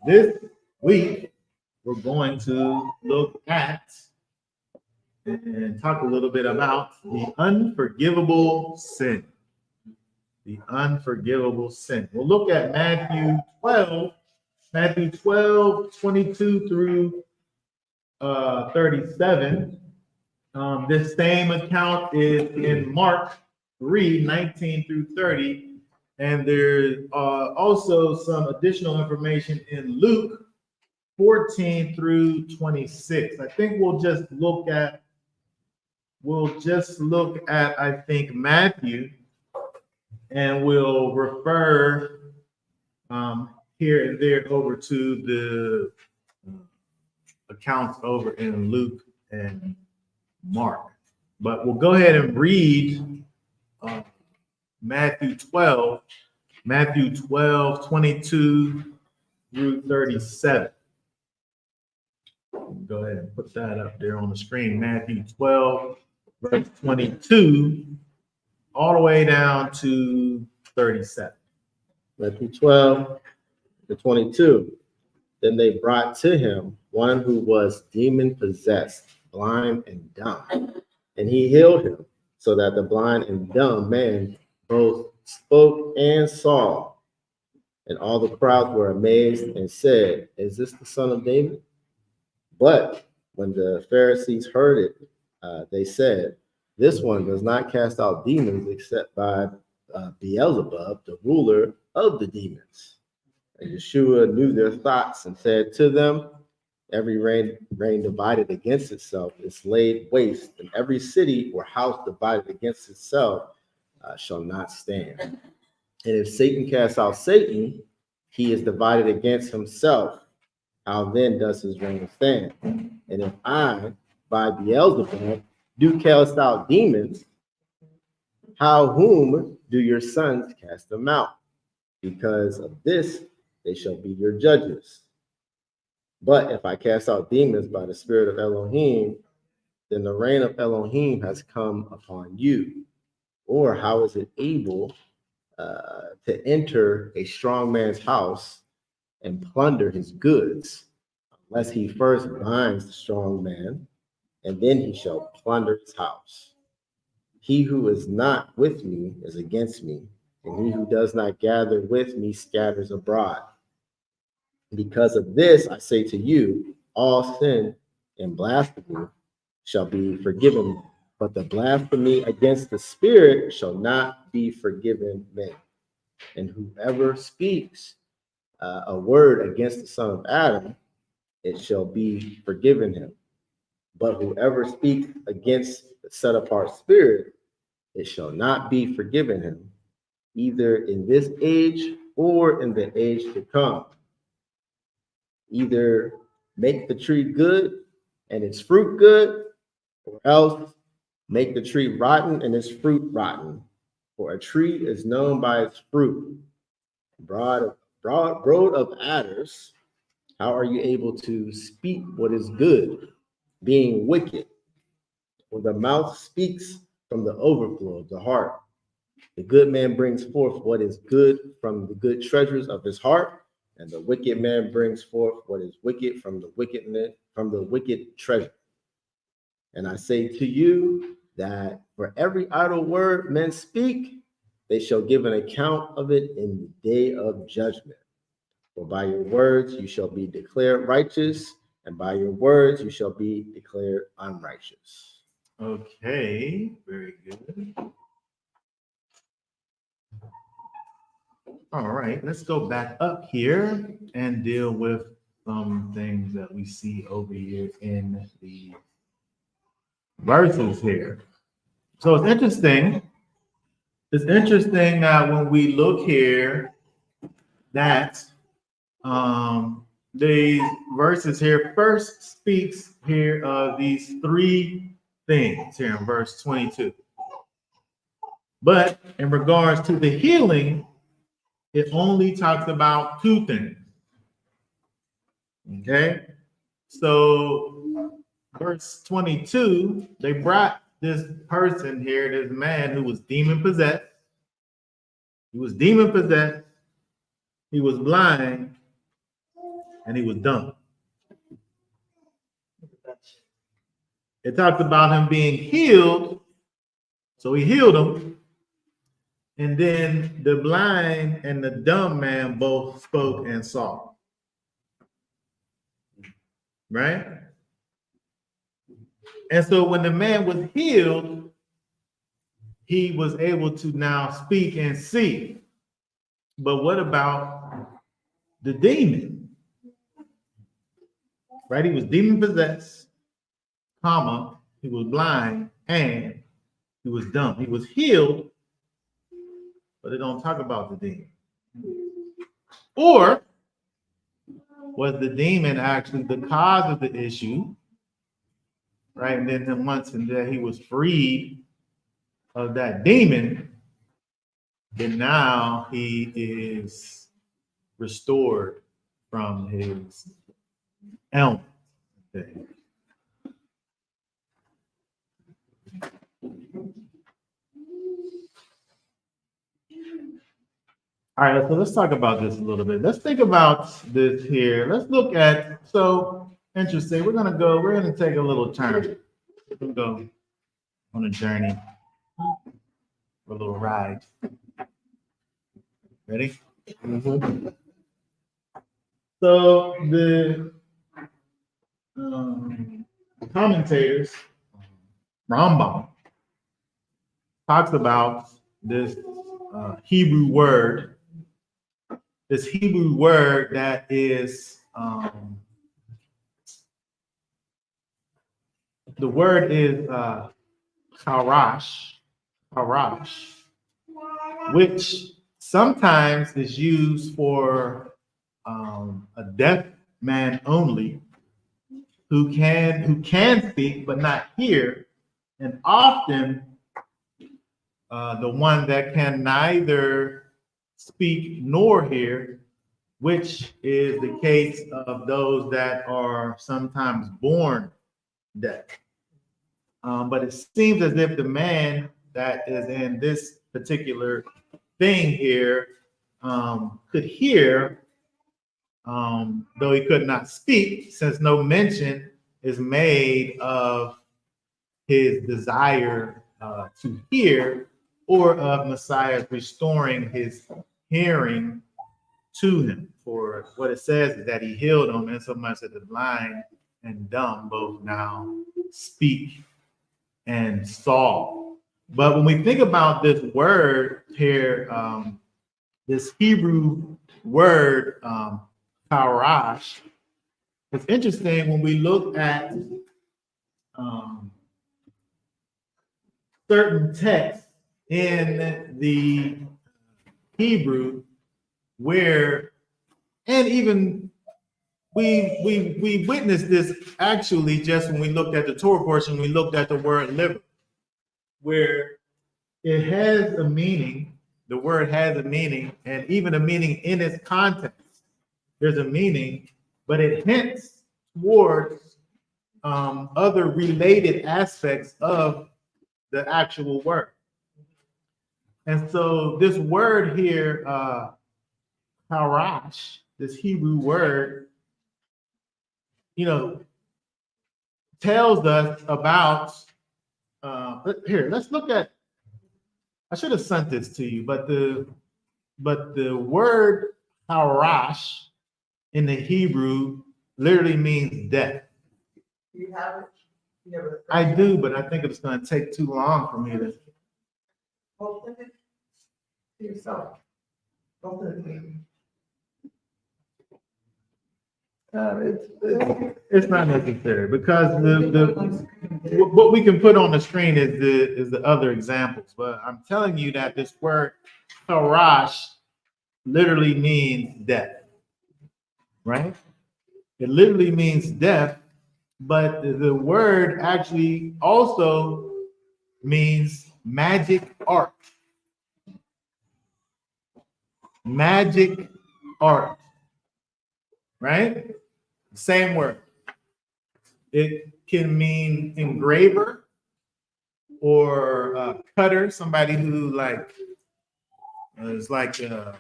This week, we're going to look at and talk a little bit about the unforgivable sin. The unforgivable sin. We'll look at Matthew 12, 22 through 37. This same account is in Mark 3, 19 through 30. And there's also some additional information in Luke 14 through 26. I think we'll just look at, I think, Matthew, and we'll refer here and there over to the accounts over in Luke and Mark. But we'll go ahead and read Matthew 12, 22 through 37. Go ahead and put that up there on the screen. Matthew 12, verse 22, all the way down to 37. Matthew 12 to 22. Then they brought to him one who was demon-possessed, blind and dumb, and he healed him, so that the blind and dumb man both spoke and saw. And all the crowd were amazed and said, "Is this the son of David?" But when the Pharisees heard it, they said, "This one does not cast out demons except by Beelzebub, the ruler of the demons." And Yeshua knew their thoughts and said to them, "Every reign divided against itself is laid waste, and every city or house divided against itself shall not stand. And if Satan casts out Satan, he is divided against himself. How then does his reign stand? And if I, by Beelzebub, do cast out demons, whom do your sons cast them out? Because of this, they shall be your judges. But if I cast out demons by the spirit of Elohim, then the reign of Elohim has come upon you. Or how is it able to enter a strong man's house and plunder his goods, unless he first binds the strong man, and then he shall plunder his house? He who is not with me is against me, and he who does not gather with me scatters abroad. Because of this, I say to you, all sin and blasphemy shall be forgiven, but the blasphemy against the Spirit shall not be forgiven men. And whoever speaks a word against the son of Adam, it shall be forgiven him. But whoever speaks against the set apart Spirit, it shall not be forgiven him, either in this age or in the age to come. Either make the tree good and its fruit good, or else make the tree rotten and its fruit rotten. For a tree is known by its fruit. Brood of adders, how are you able to speak what is good, being wicked? For the mouth speaks from the overflow of the heart. The good man brings forth what is good from the good treasures of his heart, and the wicked man brings forth what is wicked from the wicked treasure. And I say to you that for every idle word men speak, they shall give an account of it in the day of judgment. For by your words you shall be declared righteous, and by your words you shall be declared unrighteous. Okay, very good. All right, let's go back up here and deal with some things that we see over here in the verses here. So it's interesting. It's interesting that when we look here, that the verses here first speaks here of these three things here in verse 22. But in regards to the healing, it only talks about two things. Okay, so verse 22, they brought this person here, this man who was demon possessed. He was demon possessed. He was blind and he was dumb. It talks about him being healed, so he healed him, and then the blind and the dumb man both spoke and saw. Right? And so when the man was healed, he was able to now speak and see. But what about the demon? Right? He was demon possessed, comma, he was blind, and he was dumb. He was healed, but it don't talk about the demon. Or was the demon actually the cause of the issue? Right? And then once that he was freed of that demon, then now he is restored from his ailment. All right, so let's talk about this a little bit. Let's think about this here. Let's look at, so interesting. We're gonna take a little turn. We'll go on a journey, a little ride. Ready? Mhm. So the commentators, Rambam, talks about this Hebrew word that is, the word is harash, which sometimes is used for a deaf man only who can speak but not hear, and often the one that can neither speak nor hear, which is the case of those that are sometimes born deaf. But it seems as if the man that is in this particular thing here could hear, though he could not speak, since no mention is made of his desire to hear or of Messiah restoring his hearing to him. For what it says is that he healed him, insomuch that the blind and dumb both now speak and saw. But when we think about this word here, this Hebrew word, parash, it's interesting when we look at certain texts in the Hebrew where, and even we witnessed this actually just when we looked at the Torah portion, we looked at the word liver, where it has a meaning, the word has a meaning, and even a meaning in its context. There's a meaning, but it hints towards other related aspects of the actual word. And so this word here, harash, this Hebrew word, tells us about, here, let's look at, I should have sent this to you, but the word harash in the Hebrew literally means death. You have it? I do, but I think it's going to take too long for me to. Open it to yourself. Open It's not necessary because what we can put on the screen is the other examples. But I'm telling you that this word harash literally means death, right? It literally means death, but the word actually also means magic art. Magic art, right? Same word. It can mean engraver or cutter, somebody who is like a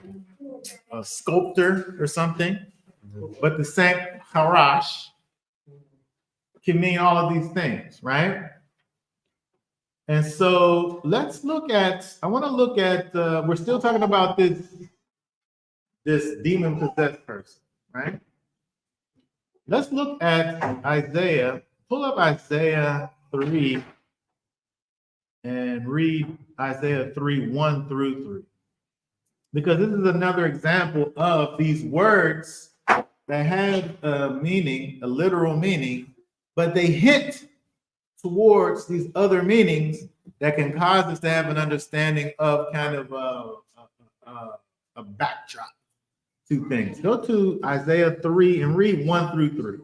sculptor or something. but the same harash can mean all of these things, right? And so let's look at, I want to look at, we're still talking about this demon-possessed person, right? Let's look at Isaiah. Pull up Isaiah 3 and read Isaiah 3, 1 through 3. Because this is another example of these words that have a meaning, a literal meaning, but they hint towards these other meanings that can cause us to have an understanding of kind of a backdrop to things. Go to Isaiah 3 and read 1 through 3.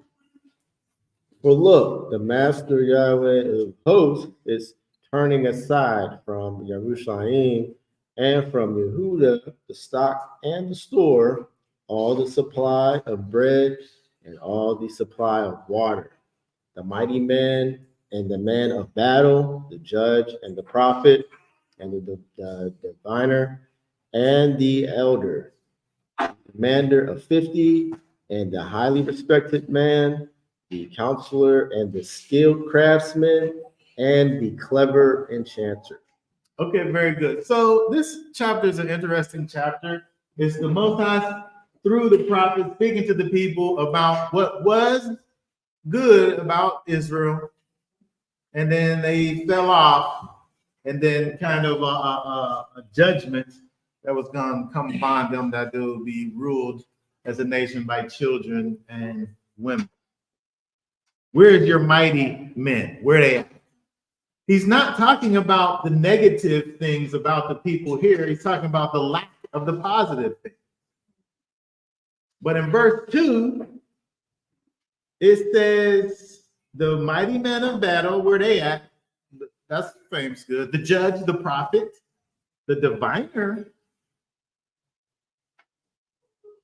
For look, the Master Yahweh of hosts is turning aside from Jerusalem and from Yehuda the stock and the store, all the supply of bread and all the supply of water, the mighty man and the man of battle, the judge and the prophet, and the diviner and the elder, commander of 50, and the highly respected man, the counselor and the skilled craftsman, and the clever enchanter. Okay, very good. So this chapter is an interesting chapter. It's the Most High through the prophet speaking to the people about what was good about Israel, and then they fell off, and then kind of a judgment that was going to come upon them, that they will be ruled as a nation by children and women. Where's your mighty men? Where are they at? He's not talking about the negative things about the people here. He's talking about the lack of the positive things. But in verse 2, it says, the mighty men of battle, where they at? That's famous good. The judge, the prophet, the diviner.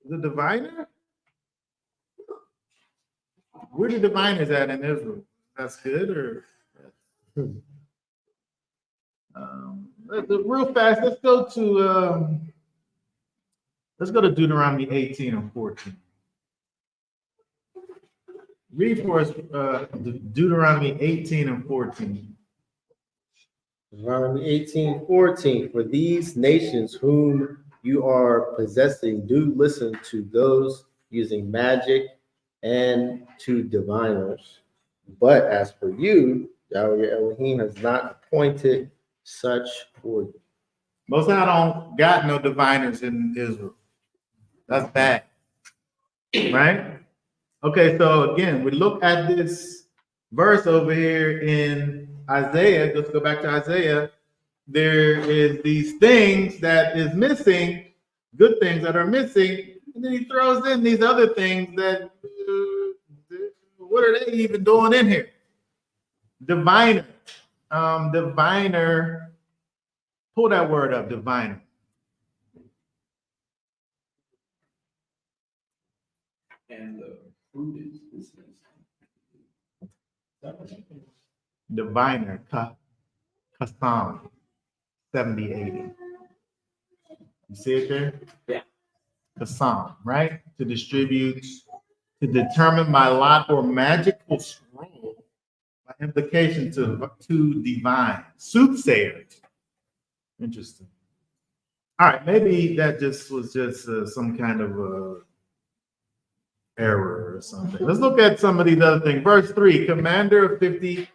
The diviner? Where the diviners at in Israel? That's good, or real fast. Let's go to Deuteronomy 18 and 14. Read for us Deuteronomy 18 and 14. Deuteronomy 18:14. For these nations whom you are possessing do listen to those using magic and to diviners. But as for you, Yahweh Elohim has not appointed such for you. Most of I don't got no diviners in Israel. That's bad, right? Okay, so again, we look at this verse over here in Isaiah. Let's go back to Isaiah. There is these things that is missing, good things that are missing, and then he throws in these other things that, what are they even doing in here? Diviner. Diviner. Pull that word up, diviner. And the fruit is Diviner, Kasam, 7080. You see it there? Yeah. Kasam, right? To distribute, to determine by lot or magical scroll, by implication to divine, soothsayers. Interesting. All right, maybe that was just some kind of error or something. Let's look at some of these other things. Verse 3, commander of 50,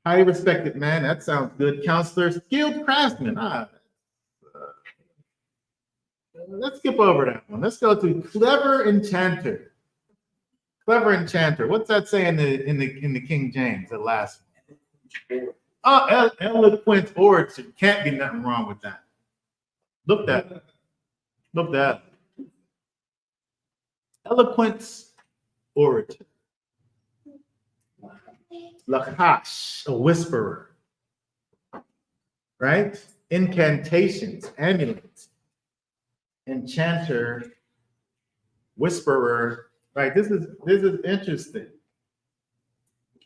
highly respected man. That sounds good. Counselor, skilled craftsman. Let's skip over that one. Let's go to clever enchanter. Clever enchanter. What's that say in the King James, the last one? Oh, eloquent orator. Can't be nothing wrong with that. Look that. Look that. Eloquent orator. Lachash, a whisperer. Right? Incantations, amulets. Enchanter, whisperer. Right? This is interesting.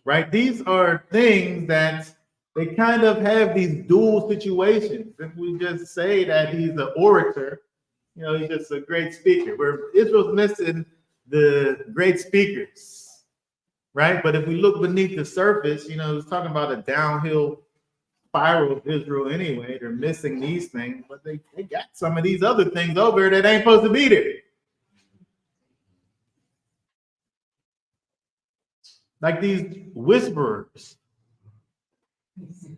Right? These are things that they kind of have these dual situations. If we just say that he's an orator, he's just a great speaker. Where Israel's missing the great speakers, right? But if we look beneath the surface, you know, it's talking about a downhill spiral of Israel anyway. They're missing these things, but they got some of these other things over there that ain't supposed to be there. Like these whisperers,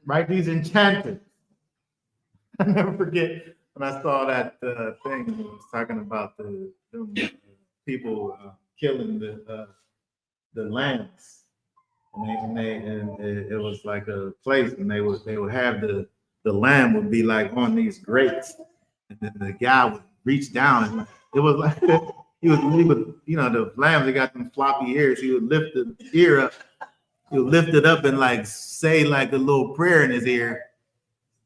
right? These enchanters. I never forget when I saw that thing that was talking about the people killing the lambs, and it was like a place, and they would have the lamb would be like on these grates, and then the guy would reach down, and it was like he would you know, the lambs, they got them floppy ears. He would lift the ear up, he would lift it up and like say like a little prayer in his ear,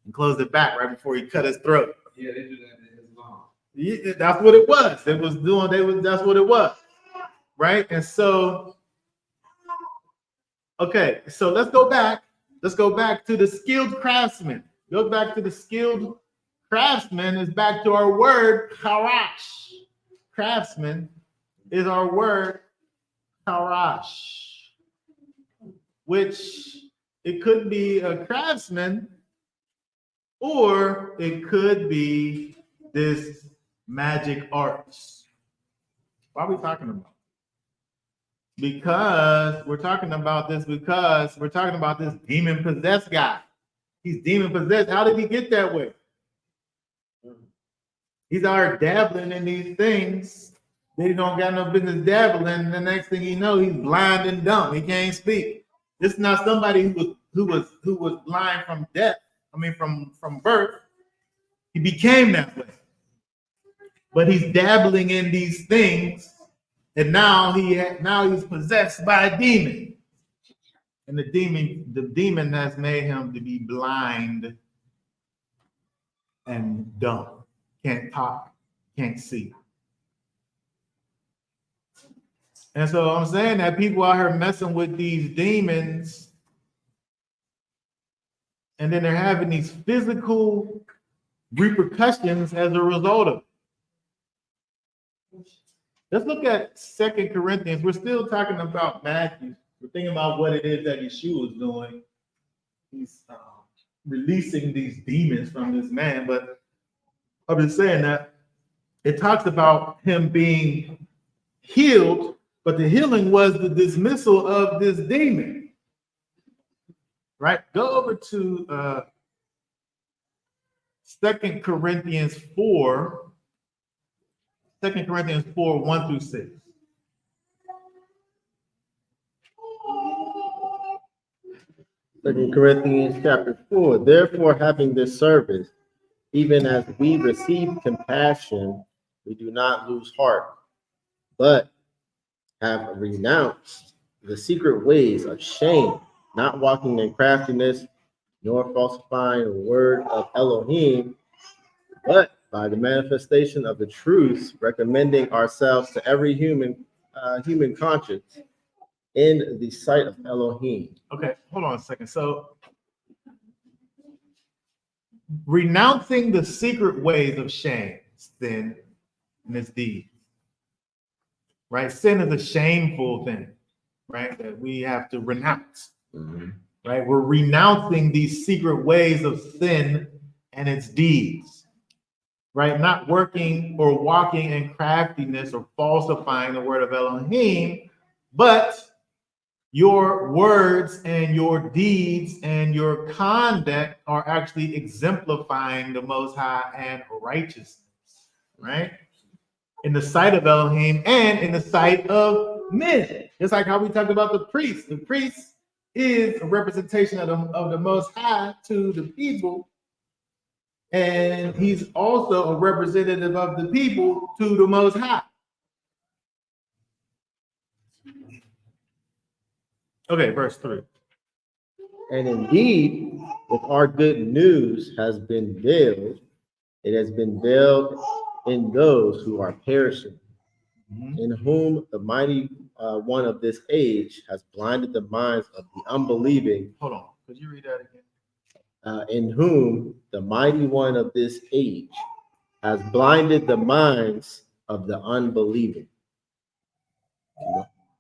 and close it back right before he cut his throat. Yeah, they do that in Islam. Yeah, that's what it was. That's what it was. Right? And so, okay, so let's go back. Let's go back to the skilled craftsman. Go back to the skilled craftsman is back to our word harash. Craftsman is our word harash, which it could be a craftsman, or it could be this magic arts. Why are we talking about? Because we're talking about this demon possessed guy. He's demon possessed. How did he get that way? He's already dabbling in these things. They don't got no business dabbling. The next thing you know, he's blind and dumb. He can't speak. This is not somebody who was blind from death. I mean, from birth. He became that way. But he's dabbling in these things, and now he's possessed by a demon. And the demon has made him to be blind and dumb. Can't talk, can't see. And so I'm saying that people out here messing with these demons, and then they're having these physical repercussions as a result of it. Let's look at 2 Corinthians. We're still talking about Matthew. We're thinking about what it is that Yeshua is doing. He's releasing these demons from this man. But I'm just saying that it talks about him being healed, but the healing was the dismissal of this demon. Right? Go over to 2 Corinthians 4. 2 Corinthians 4, 1 through 6. Second Corinthians chapter 4. Therefore, having this service, even as we receive compassion, we do not lose heart, but have renounced the secret ways of shame, not walking in craftiness, nor falsifying the word of Elohim, but by the manifestation of the truth, recommending ourselves to every human conscience in the sight of Elohim. Okay, hold on a second. So, renouncing the secret ways of shame, sin, and its deeds. Right? Sin is a shameful thing, right? That we have to renounce. Mm-hmm. Right? We're renouncing these secret ways of sin and its deeds. Right? Not working or walking in craftiness or falsifying the word of Elohim, but your words and your deeds and your conduct are actually exemplifying the Most High and righteousness, right? In the sight of Elohim and in the sight of men. Just like how we talked about the priest. The priest is a representation of the Most High to the people. And he's also a representative of the people to the Most High. Okay, verse 3. And indeed, if our good news has been veiled, it has been veiled in those who are perishing, in whom the mighty one of this age has blinded the minds of the unbelieving. Hold on, could you read that again? In whom the mighty one of this age has blinded the minds of the unbelieving.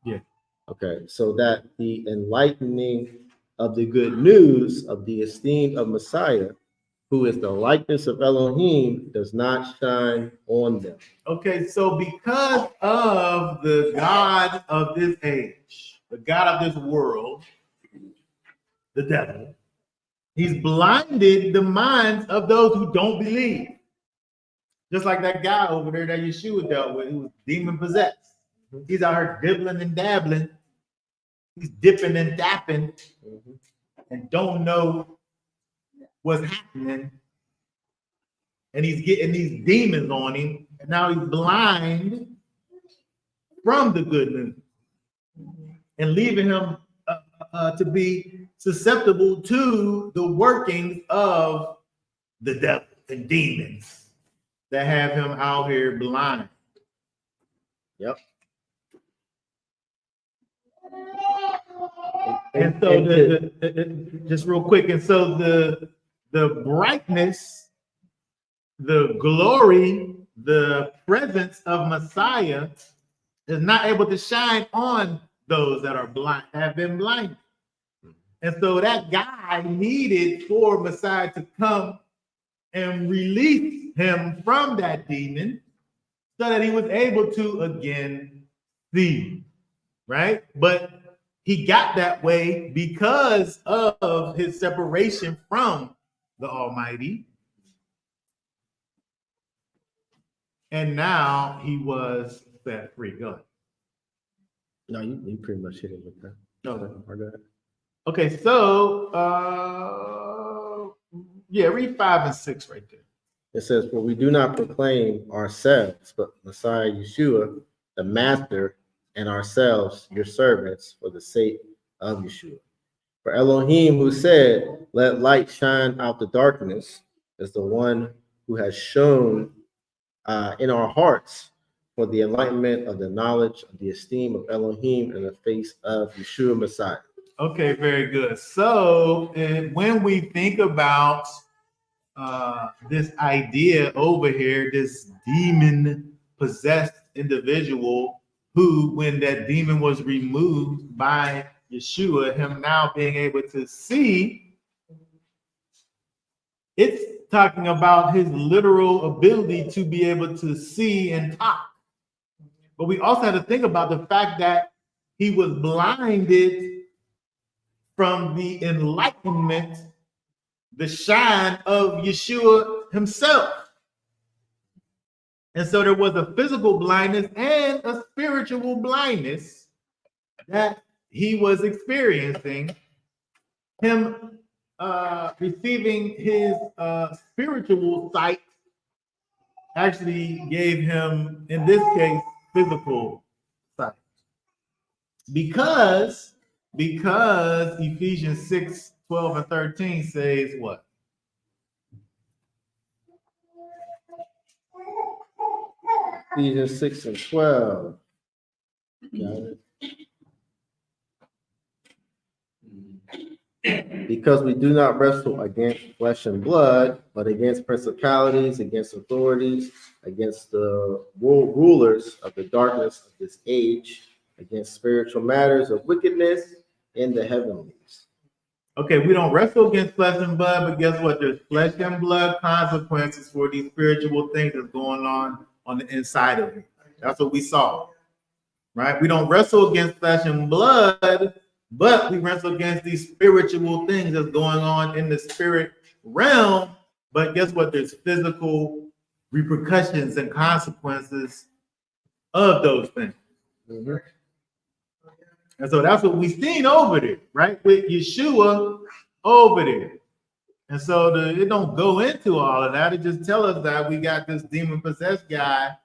Yeah. Okay, so that the enlightening of the good news of the esteem of Messiah, who is the likeness of Elohim, does not shine on them. Okay, so because of the God of this age, the God of this world, the devil, he's blinded the minds of those who don't believe. Just like that guy over there that Yeshua dealt with, who was demon possessed. He's out here dibbling and dabbling. He's dipping and dapping and don't know what's happening. And he's getting these demons on him. And now he's blind from the good news and leaving him to be susceptible to the workings of the devil and demons that have him out here blind. Yep. And so just real quick, and so the brightness, the glory, the presence of Messiah is not able to shine on those that are blind, have been blinded. And so that guy needed for Messiah to come and release him from that demon so that he was able to again see, right? But he got that way because of his separation from the Almighty. And now he was set free. Go ahead. No, you pretty much hit it with that. No. Okay. Okay, so read 5 and 6 right there. It says, "For we do not proclaim ourselves, but Messiah Yeshua, the Master, and ourselves, your servants, for the sake of Yeshua. For Elohim, who said, 'Let light shine out the darkness,' is the one who has shown in our hearts for the enlightenment of the knowledge of the esteem of Elohim in the face of Yeshua Messiah." Okay, very good. So when we think about this idea over here, this demon possessed individual who, when that demon was removed by Yeshua, him now being able to see, it's talking about his literal ability to be able to see and talk. But we also have to think about the fact that he was blinded from the enlightenment, the shine of Yeshua himself. And so there was a physical blindness and a spiritual blindness that he was experiencing. Him receiving his spiritual sight actually gave him, in this case, physical sight. Because Ephesians 6:12 and 13 says what? Ephesians 6 and 12. Got it. "Because we do not wrestle against flesh and blood, but against principalities, against authorities, against the rulers of the darkness of this age, against spiritual matters of wickedness in the heavenlies." Okay, we don't wrestle against flesh and blood, but guess what? There's flesh and blood consequences for these spiritual things that's going on the inside of you. That's what we saw, right? We don't wrestle against flesh and blood, but we wrestle against these spiritual things that's going on in the spirit realm. But guess what? There's physical repercussions and consequences of those things. Mm-hmm. And so that's what we've seen over there, right? With Yeshua over there. And so it don't go into all of that. It just tells us that we got this demon-possessed guy,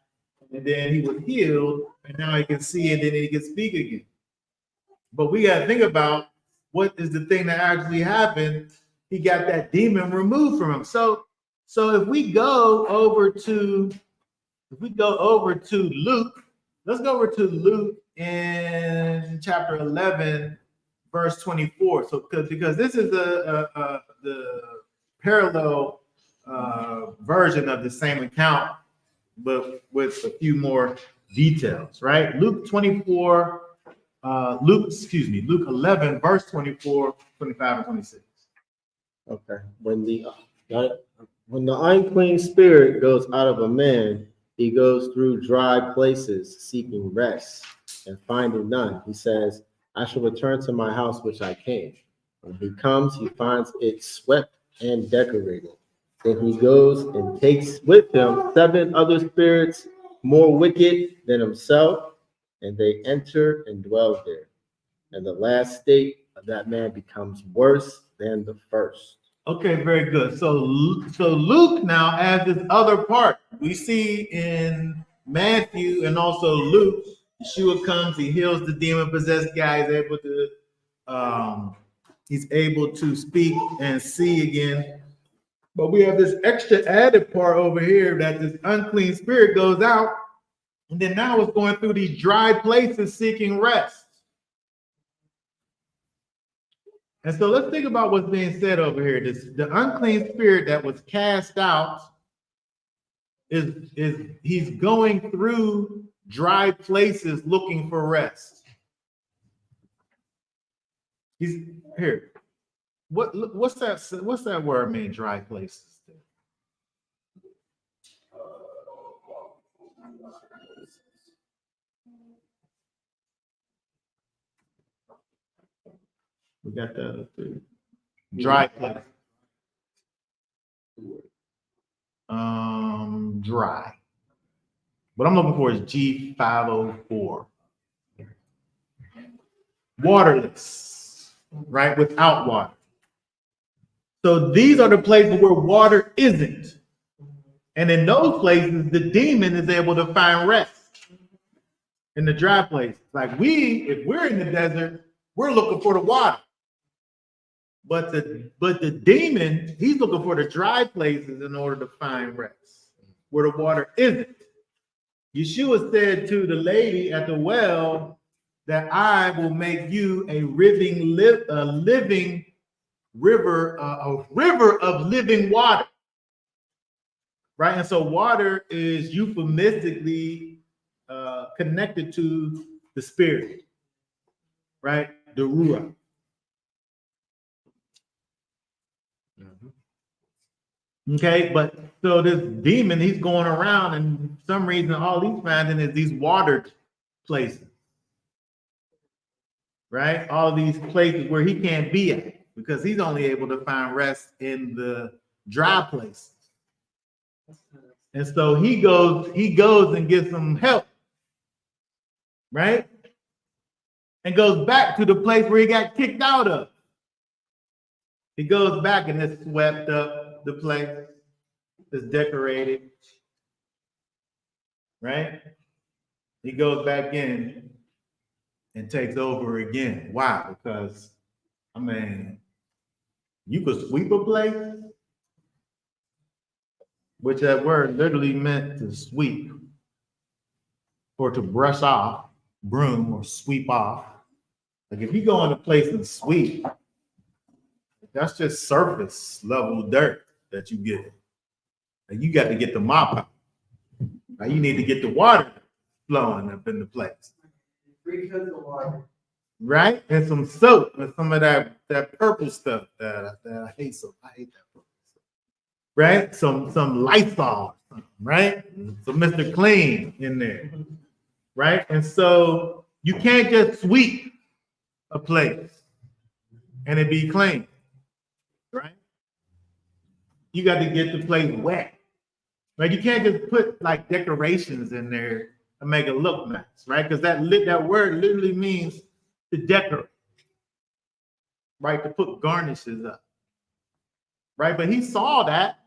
and then he was healed, and now he can see, and then he can speak again. But we got to think about what is the thing that actually happened. He got that demon removed from him. So if we go over to Luke, let's go over to Luke in chapter 11, verse 24. So because this is the parallel version of the same account, but with a few more details, right? Luke 11, verse 24, 25, and 26. Okay. When the unclean spirit goes out of a man, he goes through dry places seeking rest and finding none. He says, I shall return to my house which I came. When he comes, he finds it swept and decorated. Then he goes and takes with him 7 other spirits more wicked than himself, and they enter and dwell there. And the last state of that man becomes worse than the first. Okay, very good. So Luke now adds this other part. We see in Matthew and also Luke, Yeshua comes, he heals the demon-possessed guy, he's able to speak and see again. But we have this extra added part over here that this unclean spirit goes out, and then now it's going through these dry places seeking rest. And so let's think about what's being said over here. The unclean spirit that was cast out he's going through dry places looking for rest. He's here. What's that word mean? Dry places. We got the dry place. Dry. What I'm looking for is G504. Waterless, right? Without water. So these are the places where water isn't. And in those places, the demon is able to find rest in the dry places. Like if we're in the desert, we're looking for the water. But the demon, he's looking for the dry places in order to find rest, where the water isn't. Yeshua said to the lady at the well that I will make you a living river, a river of living water. Right? And so water is euphemistically connected to the spirit, right? The Ruach. Okay, but so this demon, he's going around, and for some reason, all he's finding is these watered places, right? All these places where he can't be at because he's only able to find rest in the dry places. And so he goes and gets some help, right? And goes back to the place where he got kicked out of. He goes back and it's swept up the place. It's decorated, right? He goes back in and takes over again. Why? Because, I mean, you could sweep a place, which that word literally meant to sweep or to brush off, broom or sweep off. Like if you go in a place and sweep, that's just surface level dirt that you get. And you got to get the mop out. Now you need to get the water flowing up in the place. 3 tons of water. Right? And some soap and some of that purple stuff that I hate so. I hate that purple stuff. Right? Some Lysol, right? Some Mr. Clean in there. Right? And so you can't just sweep a place and it be clean. Right? You got to get the place wet. Right? You can't just put like decorations in there and make it look nice, right? Because that word literally means to decorate, right? To put garnishes up, right? But he saw that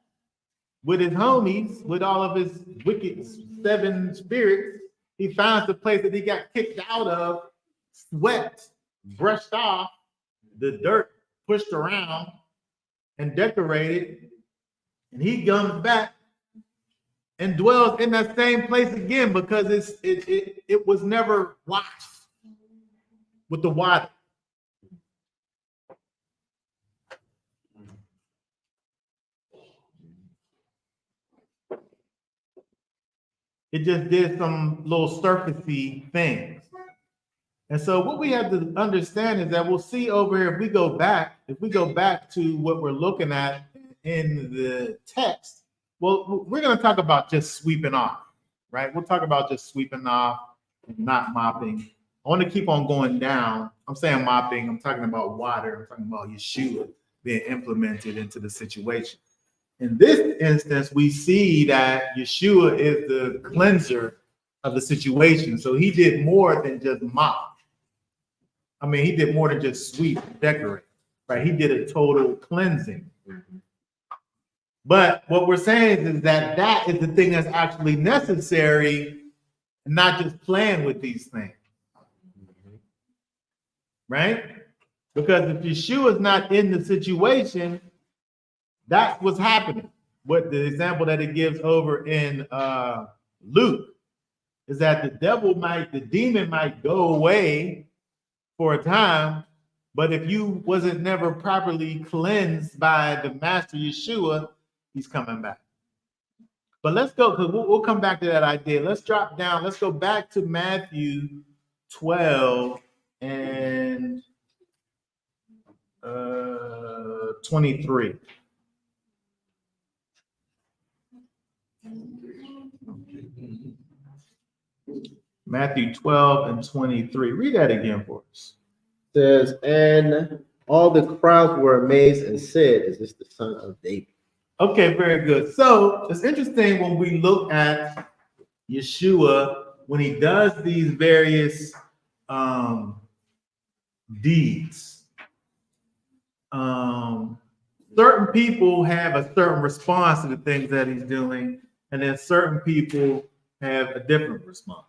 with his homies, with all of his wicked 7 spirits. He finds the place that he got kicked out of, swept, brushed off, the dirt pushed around and decorated. And he comes back and dwells in that same place again because it was never washed with the water. It just did some little surfacey things. And so what we have to understand is that we'll see over here, if we go back to what we're looking at in the text, well, we're going to talk about just sweeping off, right? We'll talk about just sweeping off and not mopping. I want to keep on going down. I'm saying mopping. I'm talking about water. I'm talking about Yeshua being implemented into the situation. In this instance, we see that Yeshua is the cleanser of the situation. So he did more than just mop. I mean, he did more than just sweep, decorate, right? He did a total cleansing. But what we're saying is that that is the thing that's actually necessary, not just playing with these things, right? Because if Yeshua is not in the situation, that's what's happening. What the example that it gives over in Luke is that the demon might go away for a time, but if you wasn't never properly cleansed by the Master Yeshua, he's coming back. But let's go, because we'll come back to that idea. Let's drop down. Let's go back to Matthew 12 and 23. Matthew 12 and 23. Read that again for us. It says, and all the crowds were amazed and said, is this the son of David? Okay, very good. So it's interesting when we look at Yeshua, when he does these various deeds. Certain people have a certain response to the things that he's doing, and then certain people have a different response,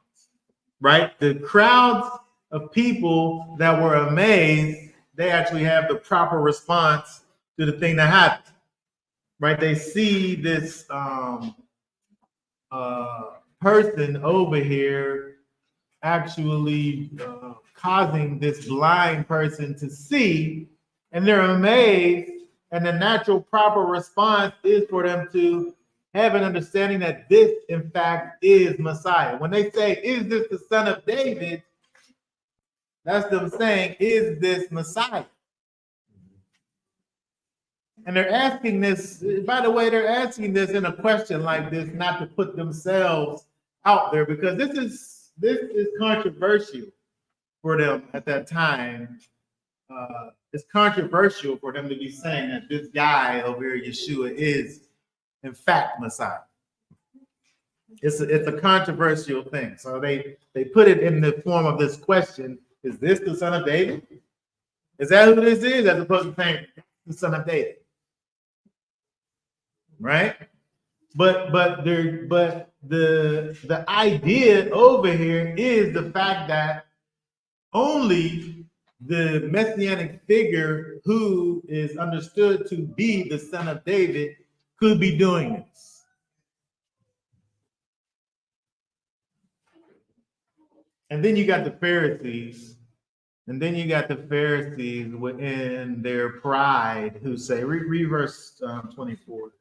right? The crowds of people that were amazed, they actually have the proper response to the thing that happened, right? They see this person over here actually causing this blind person to see, and they're amazed, and the natural proper response is for them to have an understanding that this, in fact, is Messiah. When they say, is this the son of David? That's them saying, is this Messiah? And they're asking this, by the way, they're asking this in a question like this, not to put themselves out there, because this is controversial for them at that time. It's controversial for them to be saying that this guy over here, Yeshua, is in fact Messiah. It's a controversial thing. So they put it in the form of this question: is this the son of David? Is that who this is? As opposed to saying the son of David, right? But the idea over here is the fact that only the messianic figure who is understood to be the son of David could be doing this. And then you got the Pharisees, within their pride who say, read verse 24.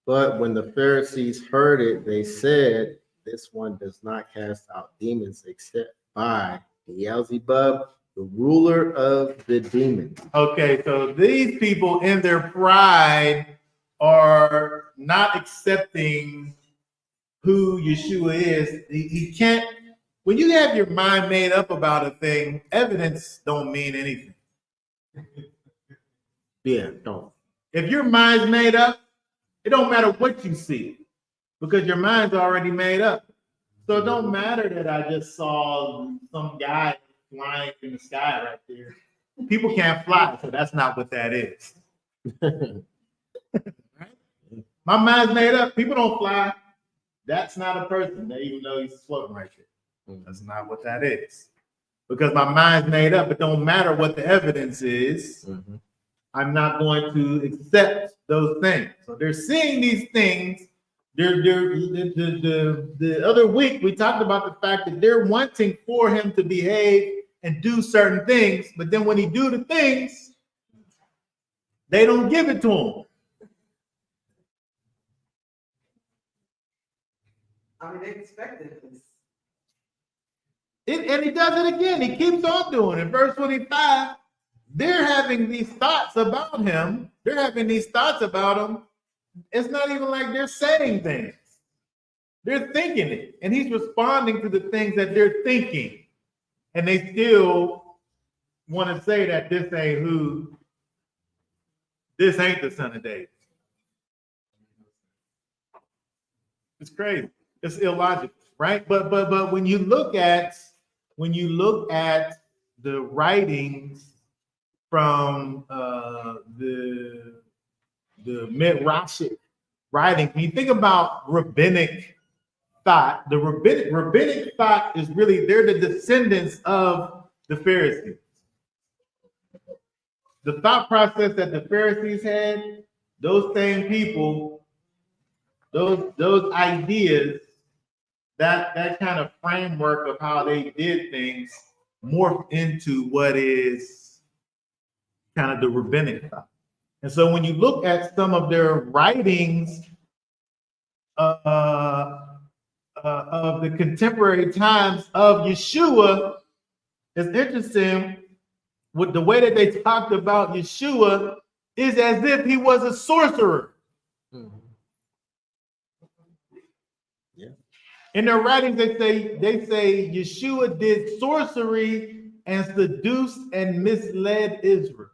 But when the Pharisees heard it, they said, this one does not cast out demons except by Beelzebub, the ruler of the demons. Okay, so these people in their pride are not accepting who Yeshua is. He can't, when you have your mind made up about a thing, evidence don't mean anything. Yeah, don't. If your mind's made up, it don't matter what you see, because your mind's already made up. So it don't matter that I just saw some guy flying in the sky right there. People can't fly, so that's not what that is. Right? My mind's made up. People don't fly. That's not a person, even though he's floating right there. That's not what that is. Because my mind's made up, it don't matter what the evidence is. Mm-hmm. I'm not going to accept those things. So they're seeing these things. The other week, we talked about the fact that they're wanting for him to behave and do certain things, but then when he do the things, they don't give it to him. I mean, they expected this. And he does it again. He keeps on doing it. Verse 25, they're having these thoughts about him. They're having these thoughts about him. It's not even like they're saying things. They're thinking it. And he's responding to the things that they're thinking. And they still want to say that this ain't the son of David. It's crazy. It's illogical, right? But when you look at the writings from the Midrashic writings, when you think about rabbinic thought, the rabbinic thought is really, they're the descendants of the Pharisees. The thought process that the Pharisees had, those same people, those ideas, that kind of framework of how they did things morphed into what is kind of the rabbinic thought. And so when you look at some of their writings of the contemporary times of Yeshua, it's interesting with the way that they talked about Yeshua is as if he was a sorcerer. Mhm. Yeah. In their writings, they say Yeshua did sorcery and seduced and misled Israel.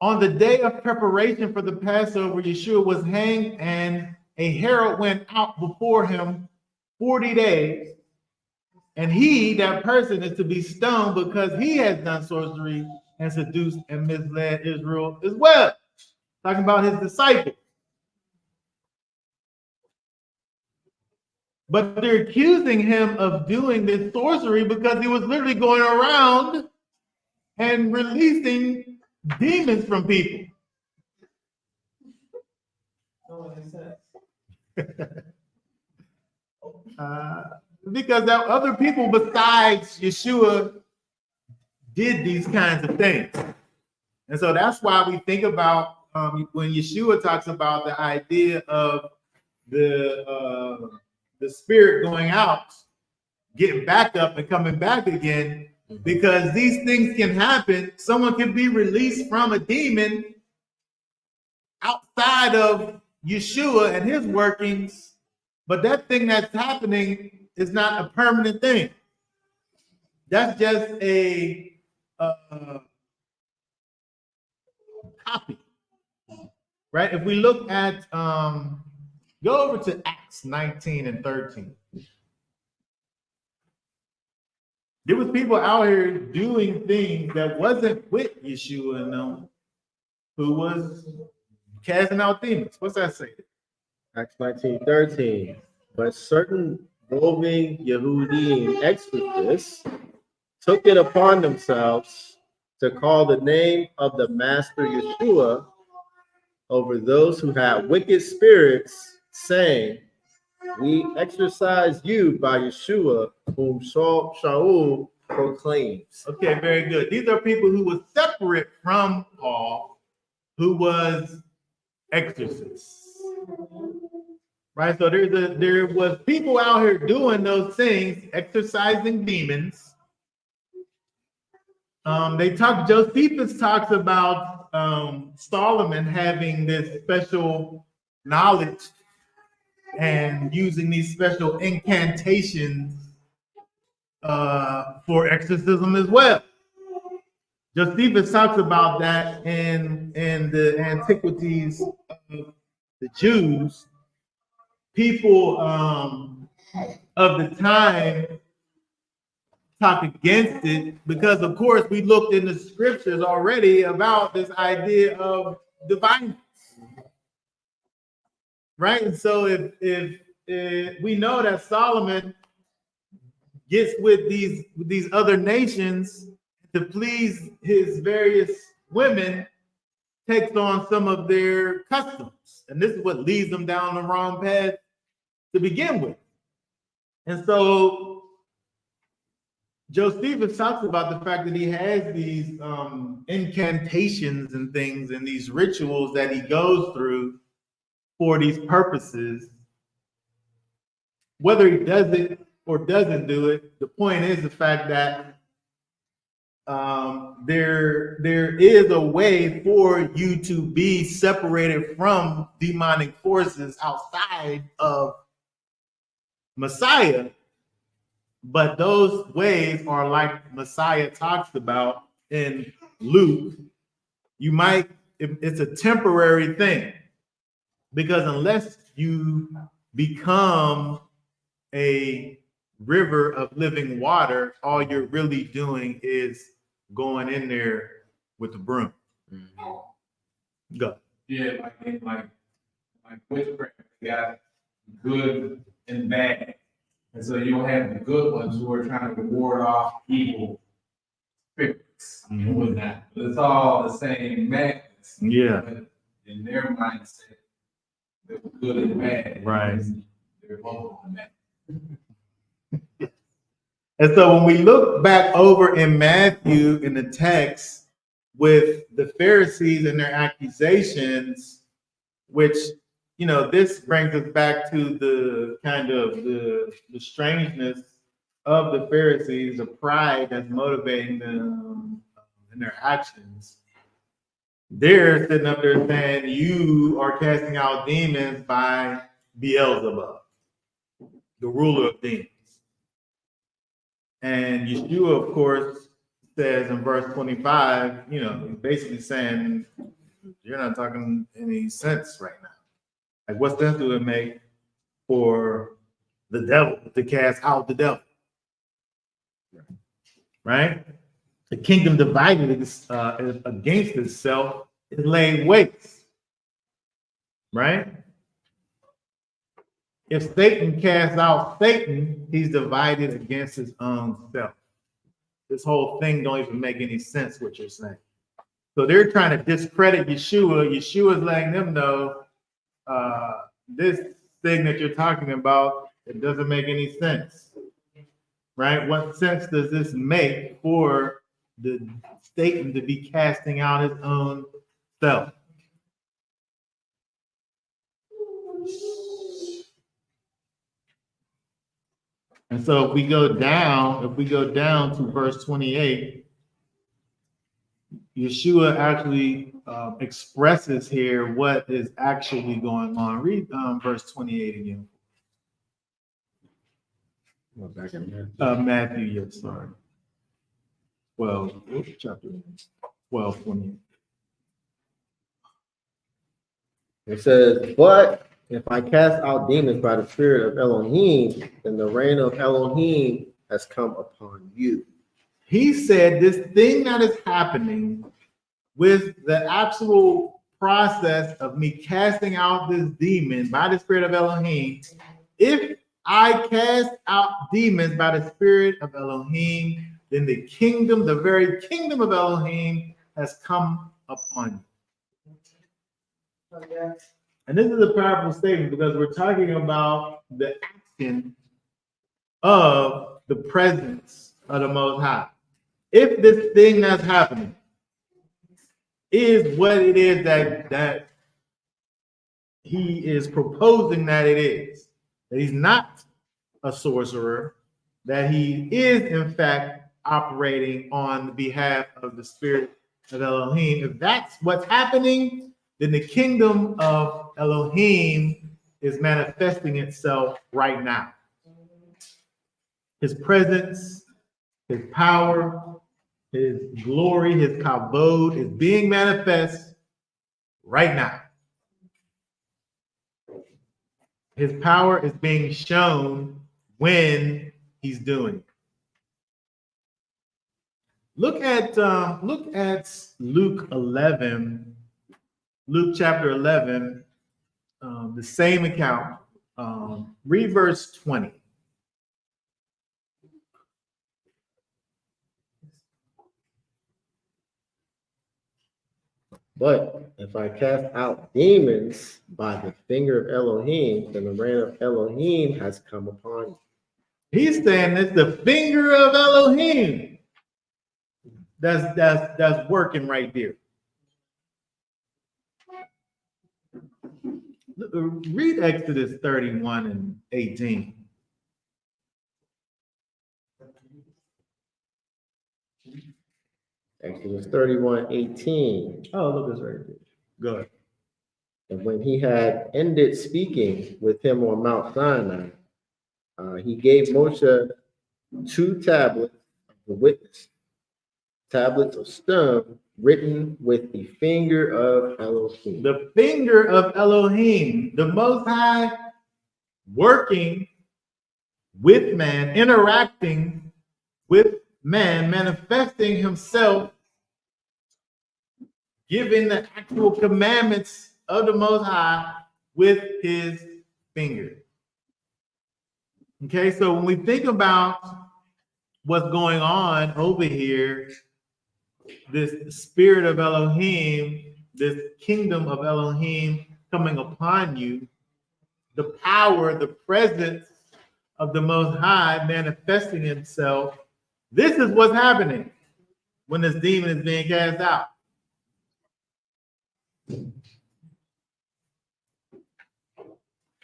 On the day of preparation for the Passover, Yeshua was hanged, and a herald went out before him 40 days. And he, that person, is to be stoned because he has done sorcery and seduced and misled Israel as well. Talking about his disciples. But they're accusing him of doing this sorcery because he was literally going around and releasing demons from people. Because there other people besides Yeshua did these kinds of things. And so that's why we think about when Yeshua talks about the idea of the spirit going out, getting back up and coming back again, because these things can happen. Someone can be released from a demon outside of Yeshua and his workings, but that thing that's happening is not a permanent thing. That's just a copy, right? If we look at, go over to Acts 19 and 13. There was people out here doing things that wasn't with Yeshua and them, who was casting out demons. What's that say? Acts 19:13. But certain roving Yehudim exorcists took it upon themselves to call the name of the Master Yeshua over those who had wicked spirits, saying, "We exorcise you by Yeshua, whom Shaul proclaims." Okay, very good. These are people who were separate from Paul, who was exorcists. Right? So there was people out here doing those things, exorcising demons. Josephus talks about Solomon having this special knowledge and using these special incantations for exorcism as well. Josephus talks about that in the Antiquities of the Jews. People of the time talk against it because, of course, we looked in the scriptures already about this idea of divineness, right? And so if we know that Solomon gets with these other nations to please his various women, takes on some of their customs, and this is what leads them down the wrong path to begin with. And so Josephus talks about the fact that he has these incantations and things and these rituals that he goes through for these purposes. Whether he does it or doesn't do it, the point is the fact that there is a way for you to be separated from demonic forces outside of Messiah, but those ways are like Messiah talks about in Luke. It's a temporary thing, because unless you become a river of living water, all you're really doing is going in there with the broom. Go. Yeah, like witchcraft, you got good and bad. And so you'll have the good ones who are trying to ward off evil spirits and whatnot. But it's all the same madness. Yeah. But in their mindset, they're good and bad. Right. They're both on that. And so when we look back over in Matthew in the text with the Pharisees and their accusations, which, this brings us back to the kind of the strangeness of the Pharisees, the pride that's motivating them in their actions. They're sitting up there saying, you are casting out demons by Beelzebub, the ruler of demons. And Yeshua, of course, says in verse 25, he's basically saying, you're not talking any sense right now. Like, what sense do it make for the devil to cast out the devil? Right? The kingdom divided against itself is laid waste. Right? If Satan casts out Satan, he's divided against his own self. This whole thing don't even make any sense, what you're saying. So they're trying to discredit Yeshua. Yeshua's letting them know, this thing that you're talking about, it doesn't make any sense. Right? What sense does this make for the Satan to be casting out his own self? And so if we go down to verse 28, Yeshua actually expresses here what is actually going on. Read verse 28 again. Matthew, yes, sorry. 12, chapter 12, 28. It says, but if I cast out demons by the spirit of Elohim, then the reign of Elohim has come upon you. He said this thing that is happening with the actual process of me casting out this demon by the spirit of Elohim, if I cast out demons by the spirit of Elohim, then the very kingdom of Elohim has come upon you. And this is a powerful statement because we're talking about the action of the presence of the Most High. If this thing that's happening is what it is that he is proposing that it is, that he's not a sorcerer, that he is in fact operating on behalf of the spirit of Elohim, if that's what's happening, then the kingdom of Elohim is manifesting itself right now. His presence, his power, his glory, his kavod is being manifest right now. His power is being shown when he's doing it. Look at Luke 11, Luke chapter 11, the same account. Read verse 20. But if I cast out demons by the finger of Elohim, then the reign of Elohim has come upon you. He's saying it's the finger of Elohim that's working right there. Read Exodus 31 and 18. Exodus 31:18. Oh, look, it's right there. Go ahead. And when he had ended speaking with him on Mount Sinai, he gave Moshe 2 tablets of the witness, tablets of stone written with the finger of Elohim. The finger of Elohim, the Most High, working with man, interacting with man, manifesting himself, giving the actual commandments of the Most High with his finger. Okay, so when we think about what's going on over here, this spirit of Elohim, this kingdom of Elohim coming upon you, the power, the presence of the Most High manifesting himself, this is what's happening when this demon is being cast out.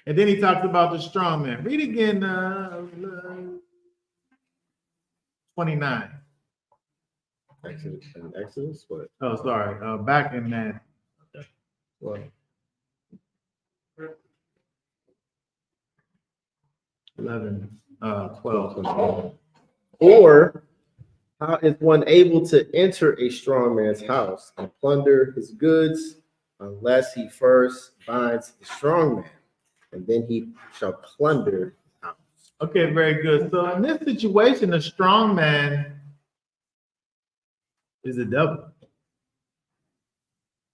And then he talks about the strong man. Read again, 29. Exodus, what? Oh, sorry. Back in that. What? 11, 12. Or how is one able to enter a strong man's house and plunder his goods unless he first binds the strong man, and then he shall plunder his house? Okay, very good. So in this situation, the strong man is the devil.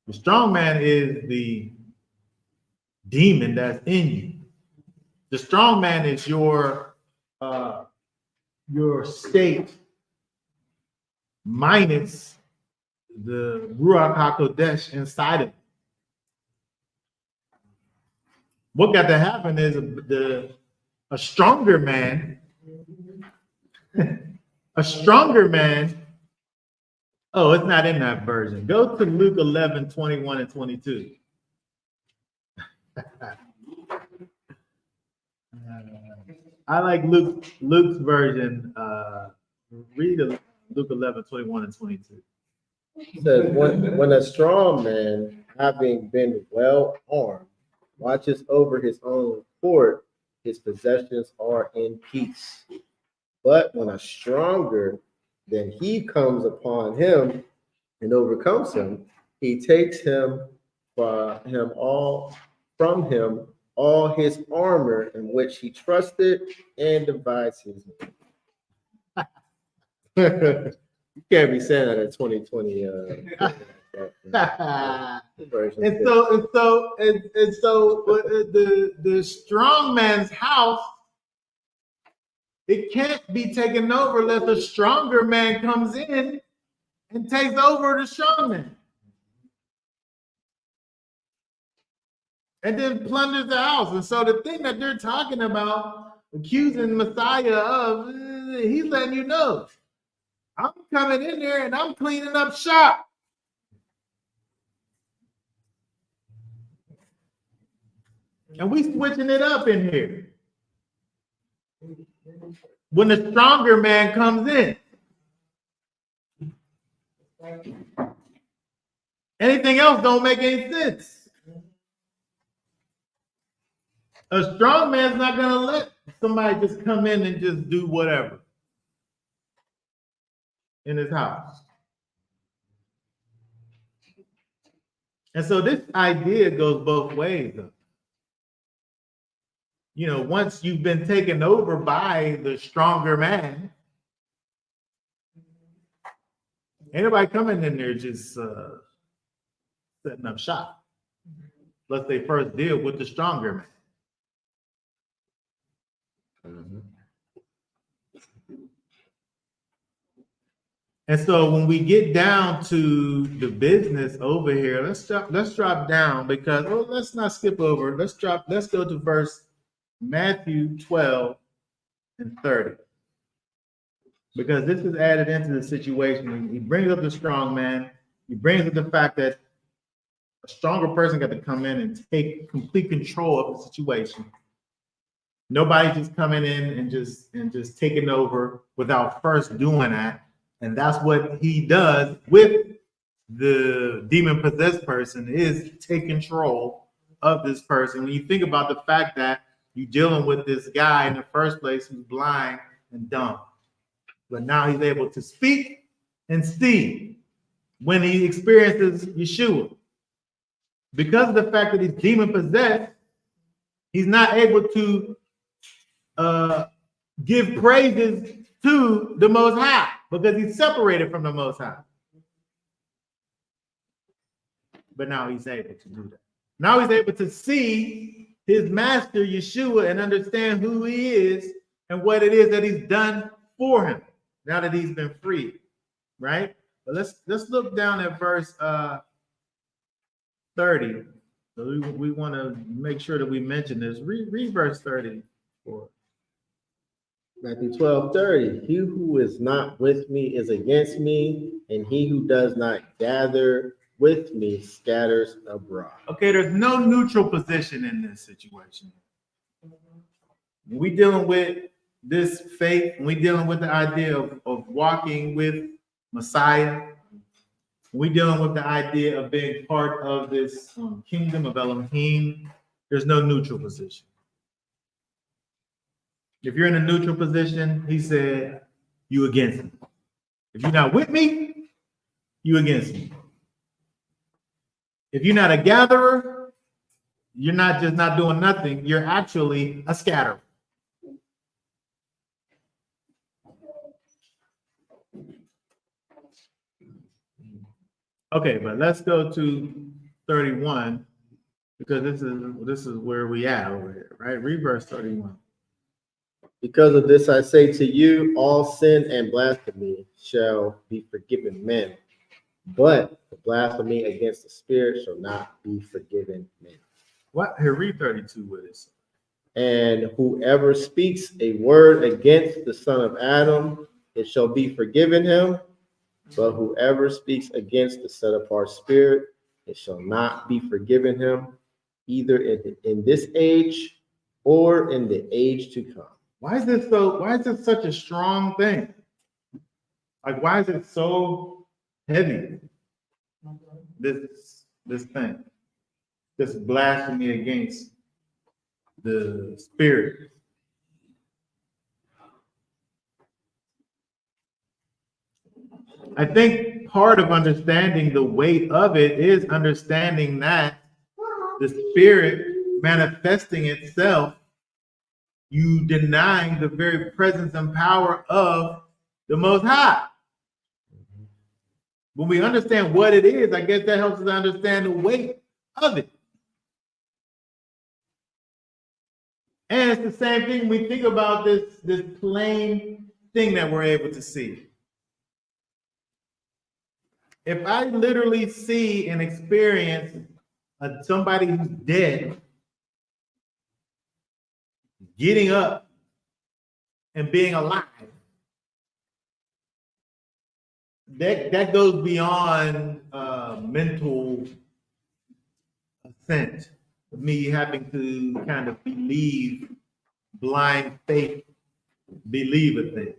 The strong man is the demon that's in you. The strong man is your state minus the Ruach HaKodesh inside of it. What got to happen is a stronger man, oh, it's not in that version. Go to Luke 11, 21 and 22. I like Luke's version. Read Luke 11, 21 and 22. It says, when a strong man, having been well armed, watches over his own fort, his possessions are in peace. But when a stronger than he comes upon him and overcomes him, he takes from him all his armor in which he trusted and divides his. You can't be saying that in 2020. And so the strong man's house, it can't be taken over unless a stronger man comes in and takes over the strong man. And then plunders the house. And so the thing that they're talking about, accusing Messiah of, he's letting you know, I'm coming in there and I'm cleaning up shop. And we switching it up in here. When the stronger man comes in. Anything else don't make any sense. A strong man's not going to let somebody just come in and just do whatever in his house. And so this idea goes both ways. You know, once you've been taken over by the stronger man, ain't nobody coming in there just setting up shop. Unless they first deal with the stronger man. Mm-hmm. And so when we get down to the business over here, let's drop down because let's not skip over. Let's go to verse Matthew 12 and 30. Because this is added into the situation. He brings up the strong man. He brings up the fact that A stronger person got to come in and take complete control of the situation. Nobody just coming in and just taking over without first doing that. And that's what he does with the demon possessed person, is take control of this person. When you think about the fact that you're dealing with this guy in the first place who's blind and dumb, but now he's able to speak and see when he experiences Yeshua. Because of the fact that he's demon possessed, he's not able to give praises to the Most High because he's separated from the Most High. But now he's able to do that. Now he's able to see his master, Yeshua, and understand who he is and what it is that he's done for him now that he's been freed, right? But let's look down at verse 30. So we want to make sure that we mention this. Read verse 34. Matthew 12:30. He who is not with me is against me, and he who does not gather with me scatters abroad. Okay, there's no neutral position in this situation. When we dealing with this faith, when we dealing with the idea of walking with Messiah, when we dealing with the idea of being part of this kingdom of Elohim, there's no neutral position. If you're in a neutral position, he said, you against me. If you're not with me, you against me. If you're not a gatherer, you're not just not doing nothing, you're actually a scatterer. Okay, but let's go to 31 because this is where we at over here, right? Read verse 31. Because of this I say to you, all sin and blasphemy shall be forgiven men, but the blasphemy against the Spirit shall not be forgiven men. What? Here, read 32 with us. And whoever speaks a word against the Son of Adam, it shall be forgiven him. But whoever speaks against the set apart Spirit, it shall not be forgiven him, either in this age or in the age to come. Why is this such a strong thing? Like, why is it so heavy? This thing, this blasphemy against the Spirit. I think part of understanding the weight of it is understanding that the Spirit manifesting itself, you denying the very presence and power of the Most High. When we understand what it is, I guess that helps us understand the weight of it. And it's the same thing when we think about this plain thing that we're able to see. If I literally see and experience somebody who's dead getting up and being alive, that goes beyond mental assent. Me having to kind of believe, blind faith, believe a thing.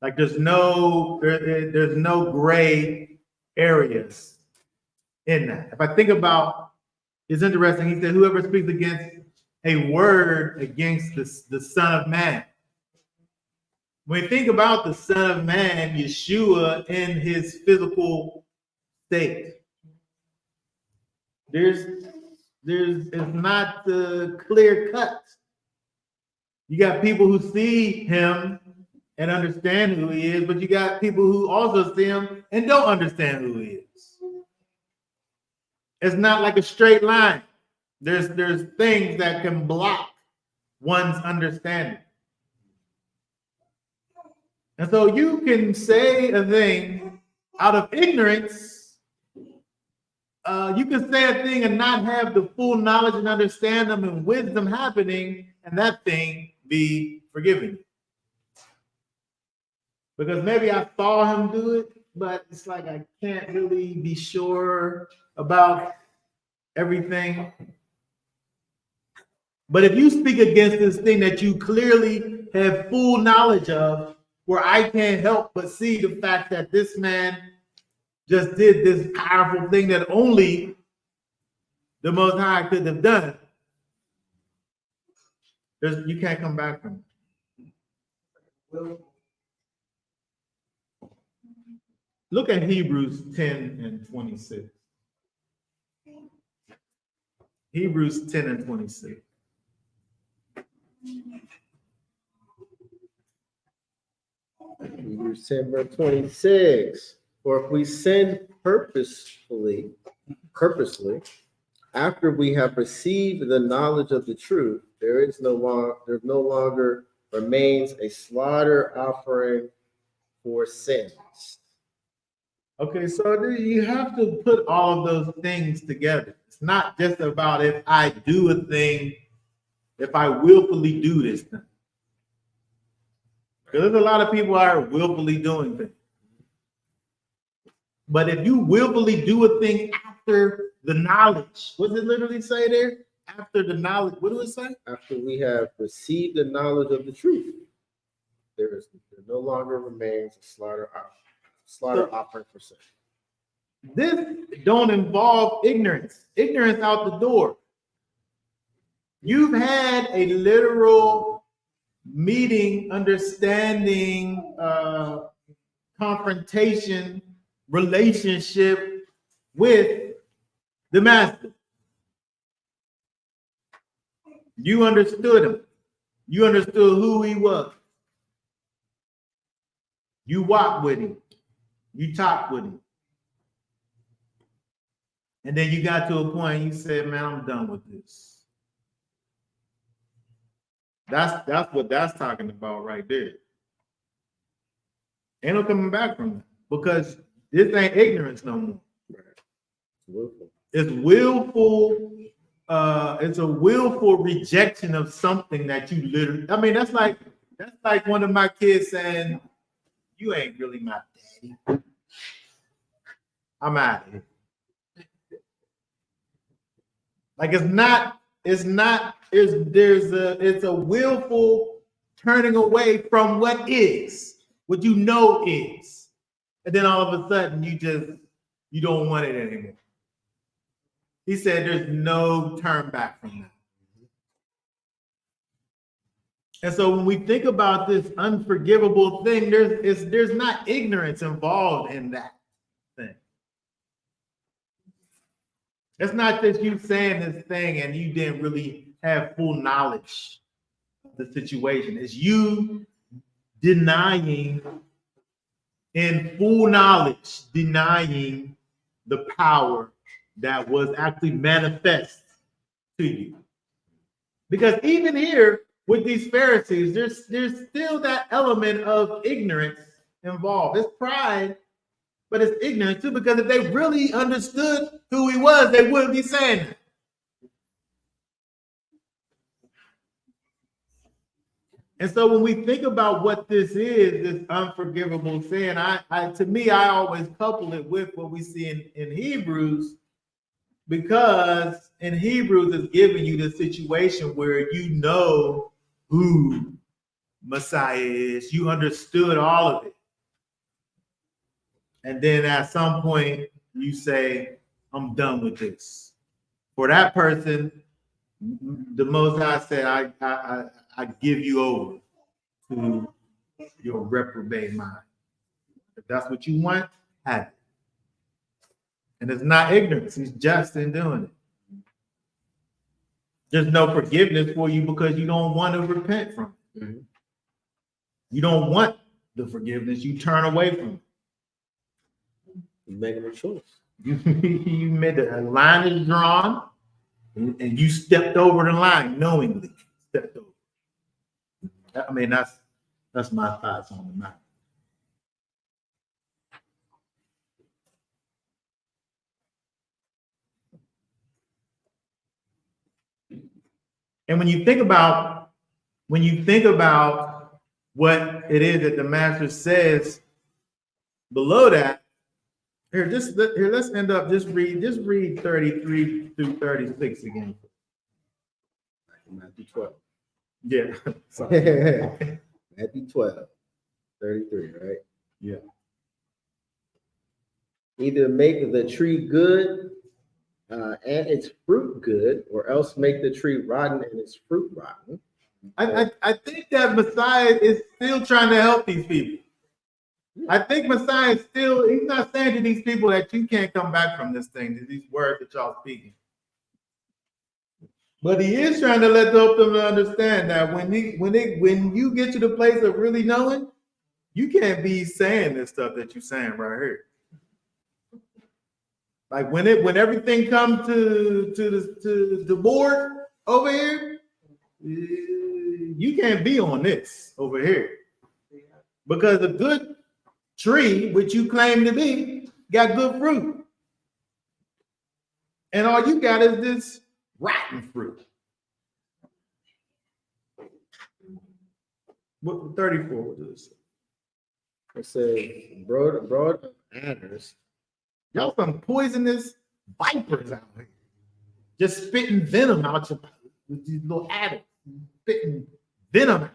Like there's no gray areas in that. If I think about, it's interesting. He said, whoever speaks against a word against the Son of Man. When you think about the Son of Man, Yeshua in his physical state, it's not clear cut. You got people who see him and understand who he is, but you got people who also see him and don't understand who he is. It's not like a straight line. There's things that can block one's understanding. And so you can say a thing out of ignorance. You can say a thing and not have the full knowledge and understanding and wisdom happening, and that thing be forgiven. Because maybe I saw him do it, but it's like I can't really be sure about everything. But if you speak against this thing that you clearly have full knowledge of, where I can't help but see the fact that this man just did this powerful thing that only the Most High could have done, you can't come back from it. Will, Look at Hebrews 10 and 26. Hebrews 10 and 26. Hebrews 10 verse 26. For if we sin purposely, after we have received the knowledge of the truth, there no longer remains a slaughter offering for sins. Okay, so you have to put all of those things together. It's not just about if I do a thing, if I willfully do this thing. Because there's a lot of people are willfully doing things. But if you willfully do a thing after the knowledge, what does it literally say there? After the knowledge, what do it say? After we have received the knowledge of the truth, there no longer remains a slaughter offering for sin. This don't involve ignorance. Ignorance out the door. You've had a literal meeting, understanding, confrontation, relationship with the master. You understood him. You understood who he was. You walked with him. You talked with him. And then you got to a point you said, man, I'm done with this. That's what that's talking about right there. Ain't no coming back from it because this ain't ignorance no more. It's willful. It's a willful rejection of something that you literally. I mean, that's like one of my kids saying, "You ain't really my daddy. I'm out of here." Like it's a willful turning away from what is, what you know is. And then all of a sudden you don't want it anymore. He said there's no turn back from that. And so when we think about this unforgivable thing, there's not ignorance involved in that thing. It's not just you saying this thing and you didn't really have full knowledge of the situation. It's you denying in full knowledge, denying the power that was actually manifest to you. Because even here with these Pharisees, there's still that element of ignorance involved. It's pride, but it's ignorance too, because if they really understood who he was, they wouldn't be saying that. And so when we think about what this is, this unforgivable sin, to me, I always couple it with what we see in Hebrews, because in Hebrews it's giving you the situation where you know who Messiah is. You understood all of it. And then at some point you say, I'm done with this. For that person, the Most High said, I give you over to your reprobate mind. If that's what you want, have it. And it's not ignorance. He's just in doing it. There's no forgiveness for you because you don't want to repent from it. Mm-hmm. You don't want the forgiveness. You turn away from it. You're making a choice. You made a line is drawn, and you stepped over the line knowingly. Stepped over. I mean, that's my thoughts on the matter. And when you think about what it is that the master says, below that, let's end up just read 33 through 36 again. Matthew 12. Yeah. Sorry. Matthew 12, 33, right? Yeah. Either make the tree good and its fruit good, or else make the tree rotten and its fruit rotten. I think that Messiah is still trying to help these people. I think Messiah is still, he's not saying to these people that you can't come back from this thing, to these words that y'all speaking. But he is trying to help them to understand that when you get to the place of really knowing, you can't be saying this stuff that you're saying right here. Like when everything comes to the board over here, you can't be on this over here. Because a good tree, which you claim to be, got good fruit. And all you got is this rotten fruit. What 34? What does it say? It says, broad of adders. Y'all some poisonous vipers out here. Just spitting venom out your with these little addicts. Spitting venom.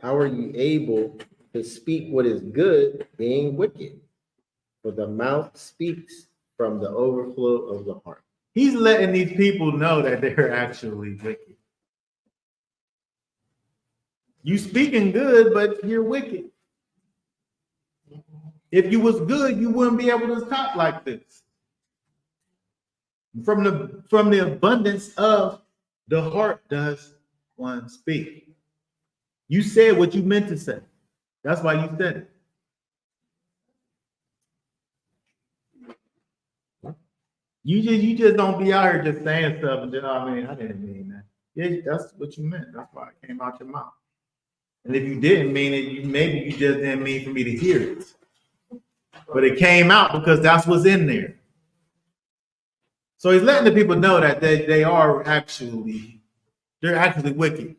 How are you able to speak what is good, being wicked? For the mouth speaks from the overflow of the heart. He's letting these people know that they're actually wicked. You speaking good, but you're wicked. If you was good, you wouldn't be able to talk like this. From the abundance of the heart does one speak. You said what you meant to say. That's why you said it. You just don't be out here just saying stuff and just, I didn't mean that. Yeah, that's what you meant. That's why it came out your mouth. And if you didn't mean it, maybe you just didn't mean for me to hear it. But it came out because that's what's in there. So he's letting the people know that they're actually wicked.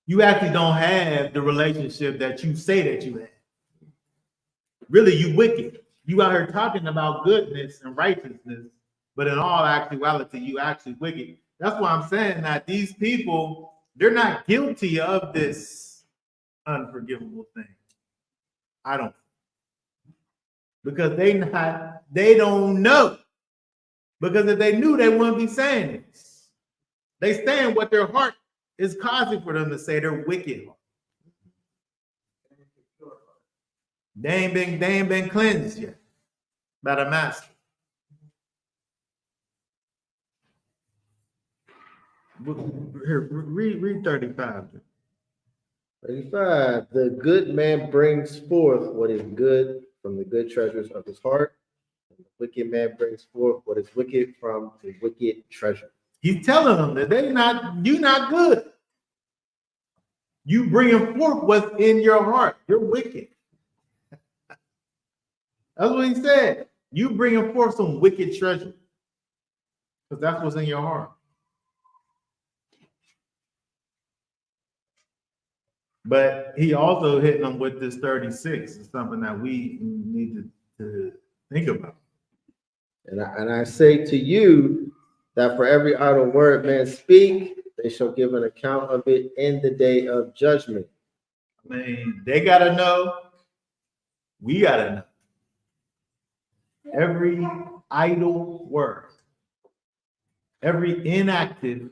You actually don't have the relationship that you say that you have. Really, you wicked. You out here talking about goodness and righteousness, but in all actuality, you actually wicked. That's why I'm saying that these people, they're not guilty of this unforgivable thing. I don't. Because they don't know. Because if they knew, they wouldn't be saying this. They saying what their heart is causing for them to say. They're wicked. They ain't been cleansed yet by the master. Here, read 35. 35. The good man brings forth what is good from the good treasures of his heart. And the wicked man brings forth what is wicked from the wicked treasure. He's telling them that you're not good. You bringing forth what's in your heart. You're wicked. That's what he said. You bringing forth some wicked treasure. Because that's what's in your heart. But he also hit them with this 36. It's something that we need to think about. And I say to you that for every idle word men speak, they shall give an account of it in the day of judgment. I mean, they got to know. We got to know. Every idle word, every inactive,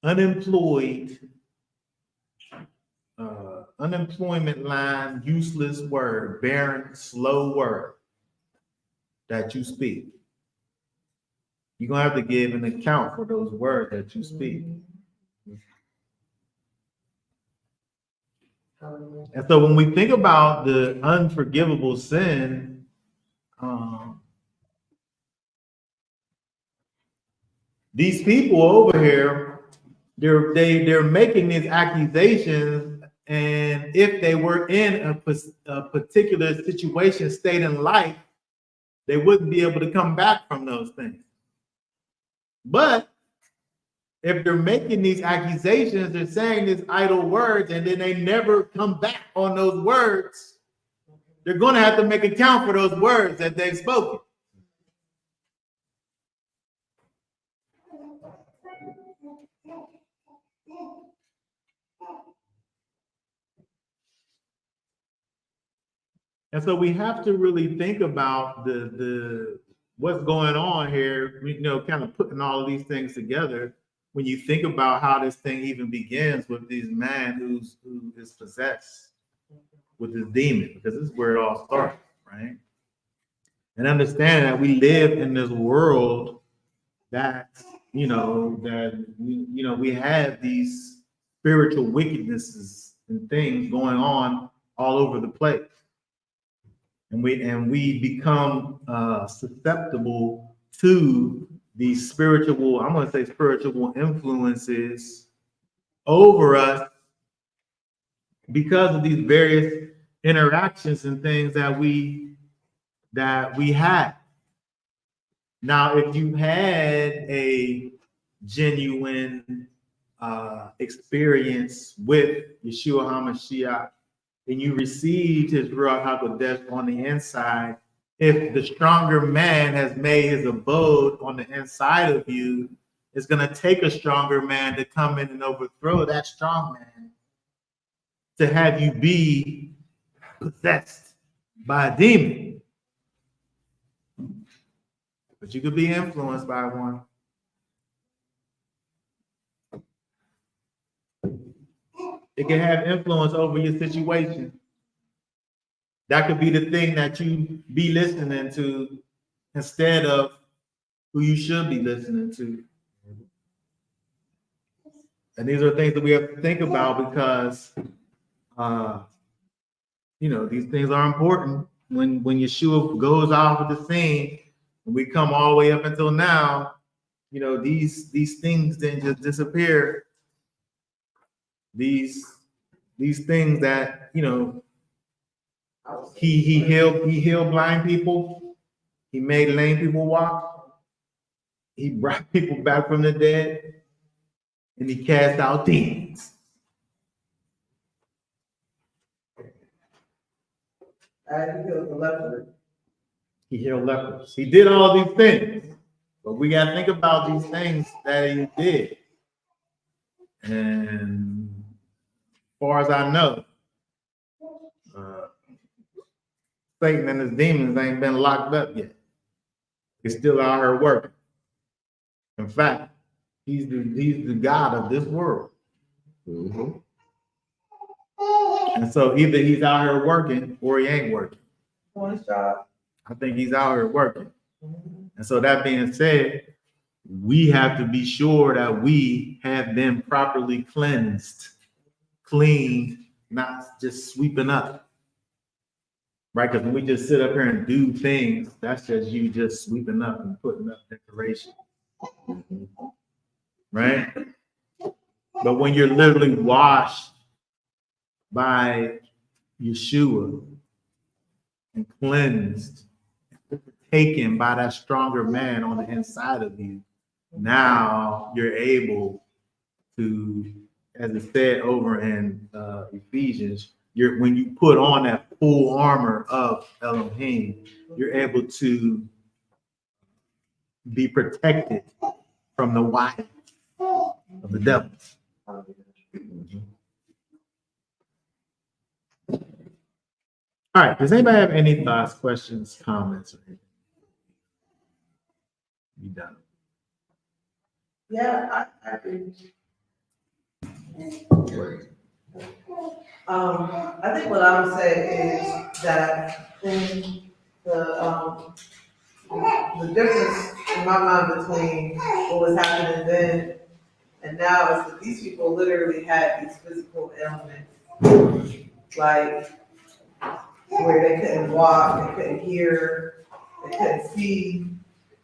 unemployed, unemployment line, useless word, barren, slow word that you speak. You're going to have to give an account for those words that you speak. And so when we think about the unforgivable sin, these people over here, they're making these accusations, and if they were in a particular situation, state in life, they wouldn't be able to come back from those things. But if they're making these accusations, they're saying these idle words, and then they never come back on those words, they're going to have to make account for those words that they've spoken. And so we have to really think about the what's going on here, kind of putting all of these things together. When you think about how this thing even begins with this man who is possessed with this demon, because this is where it all starts, right? And understand that we live in this world that we have these spiritual wickednesses and things going on all over the place. And we become susceptible to these spiritual influences over us because of these various interactions and things that we have. Now, if you had a genuine experience with Yeshua HaMashiach, and you received his Ruach HaKodesh on the inside, if the stronger man has made his abode on the inside of you, it's going to take a stronger man to come in and overthrow that strong man, to have you be possessed by a demon. But you could be influenced by one. It can have influence over your situation. That could be the thing that you be listening to instead of who you should be listening to. And these are things that we have to think about because, these things are important. When Yeshua goes off of the scene, and we come all the way up until now, these things didn't just disappear. These things that he healed blind people, he made lame people walk, he brought people back from the dead, and he cast out demons. And he healed the leper. He healed lepers. He did all these things, but we got to think about these things that he did. And as far as I know, Satan and his demons ain't been locked up yet. He's still out here working. In fact, he's the God of this world. Mm-hmm. And so either he's out here working or he ain't working. On his job. I think he's out here working. And so that being said, we have to be sure that we have been properly cleansed, cleaned, not just sweeping up. Right? Because when we just sit up here and do things, that's just you just sweeping up and putting up decoration. Right? But when you're literally washed by Yeshua and cleansed, taken by that stronger man on the inside of you, now you're able to, as it said over in Ephesians, when you put on that full armor of Elohim, you're able to be protected from the wiles of the devil. All right, does anybody have any thoughts, questions, comments, or anything? You done? Yeah, I agree. I think what I would say is that in the difference in my mind between what was happening then and now is that these people literally had these physical ailments, like where they couldn't walk, they couldn't hear, they couldn't see,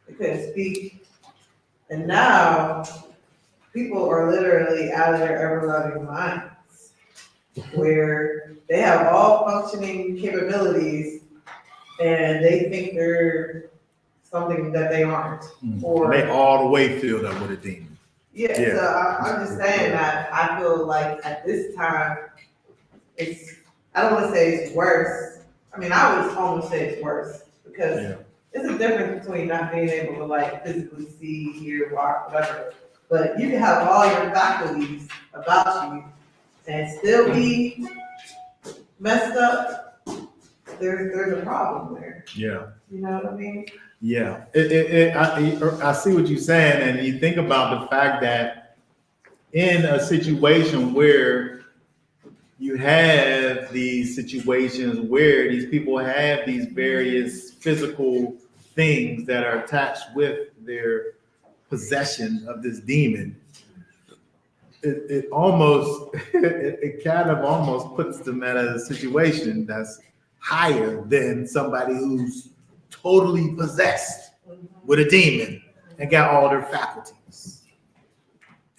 they couldn't speak. And now people are literally out of their ever-loving minds, where they have all functioning capabilities and they think they're something that they aren't. Or they all the way filled up with a demon. Yeah, Yeah. so I'm just saying that I feel like at this time, I don't wanna say it's worse. I mean, I would almost say it's worse, because Yeah. it's a difference between not being able to like physically see, hear, walk, whatever. But you can have all your faculties about you and still be messed up. There's a problem there. Yeah. You know what I mean? Yeah. I see what you're saying, and you think about the fact that in a situation where you have these situations where these people have these various physical things that are attached with their possession of this demon, it almost it kind of almost puts them at a situation that's higher than somebody who's totally possessed with a demon and got all their faculties,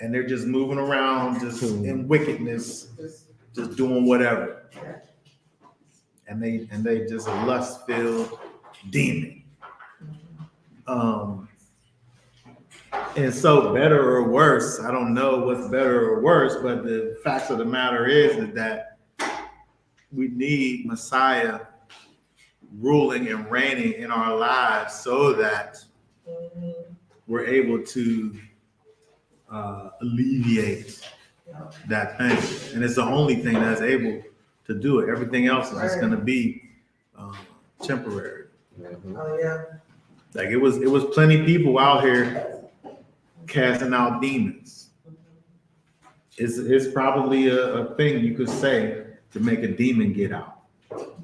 and they're just moving around just in wickedness, just doing whatever, and they just a lust-filled demon. And so, better or worse, I don't know what's better or worse, but the facts of the matter is that we need Messiah ruling and reigning in our lives so that we're able to alleviate that thing. And it's the only thing that's able to do it. Everything else is just going to be temporary. Oh, yeah. Like it was plenty people out here casting out demons. It's probably a thing you could say to make a demon get out.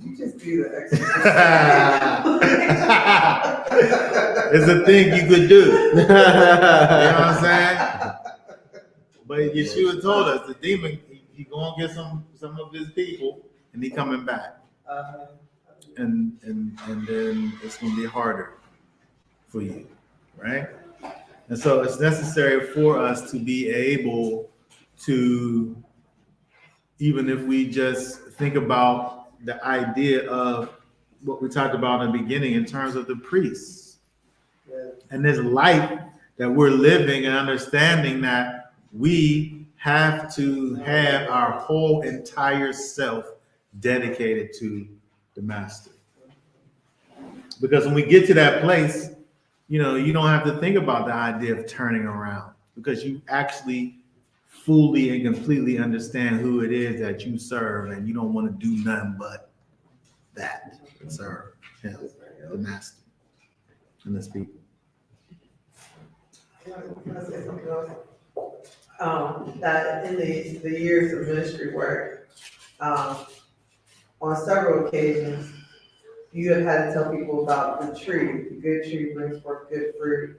You just do the exercise. It's a thing you could do. You know what I'm saying? But Yeshua told us the demon, he gonna get some of his people, and he coming back, and then it's gonna be harder for you, right? And so it's necessary for us to be able to, even if we just think about the idea of what we talked about in the beginning in terms of the priests and this life that we're living, and understanding that we have to have our whole entire self dedicated to the master. Because when we get to that place, you know, you don't have to think about the idea of turning around, because you actually fully and completely understand who it is that you serve, and you don't want to do nothing but that, serve him, the master, and his people. That in the years of ministry work, on several occasions, you have had to tell people about the tree. The good tree brings forth good fruit.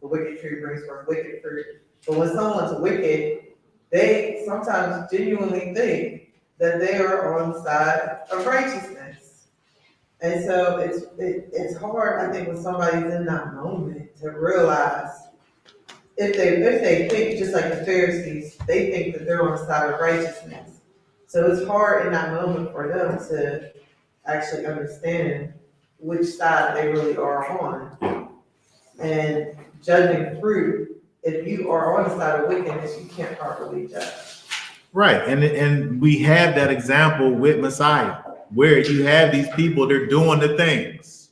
The wicked tree brings forth wicked fruit. But when someone's wicked, they sometimes genuinely think that they are on the side of righteousness. And so it's hard, I think, when somebody's in that moment to realize, if they think just like the Pharisees, they think that they're on the side of righteousness. So it's hard in that moment for them to actually understand which side they really are on. And judging fruit, if you are on the side of wickedness, you can't properly judge. Right, and we have that example with Messiah, where you have these people, they're doing the things.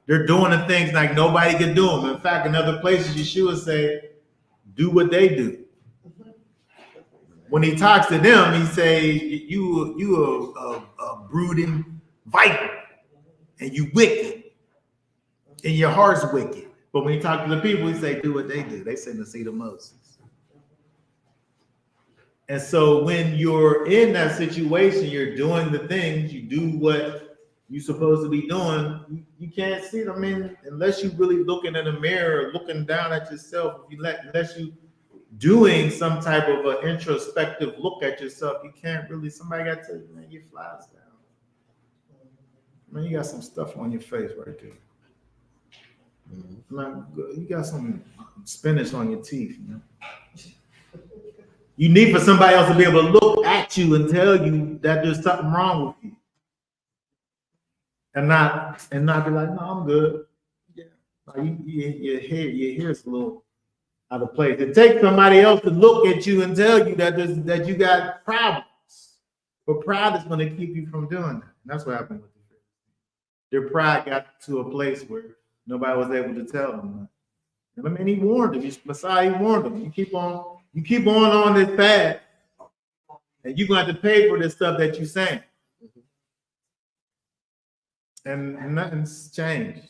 They're doing the things like nobody can do them. In fact, in other places, Yeshua say, do what they do. When he talks to them, he say, you a brooding viper, and you wicked, and your heart's wicked. But when he talks to the people, he say, do what they do. They send the seed of Moses. And so when you're in that situation, you're doing the things, you do what you're supposed to be doing, you can't see them. I mean, unless you're really looking in the mirror, looking down at yourself, unless you doing some type of an introspective look at yourself, you can't really, somebody got to tell you, man, your flies down. Man, you got some stuff on your face right there. Man, you got some spinach on your teeth, man. You need for somebody else to be able to look at you and tell you that there's something wrong with you. And not be like, no, I'm good. Yeah. Your hair is a little out of place. It takes somebody else to look at you and tell you that you got problems. But pride is going to keep you from doing that. And that's what happened with the Pharisees. Their pride got to a place where nobody was able to tell them. And I mean, he warned them. Messiah, he warned them. You keep on this path, and you're going to have to pay for this stuff that you're saying. And nothing's changed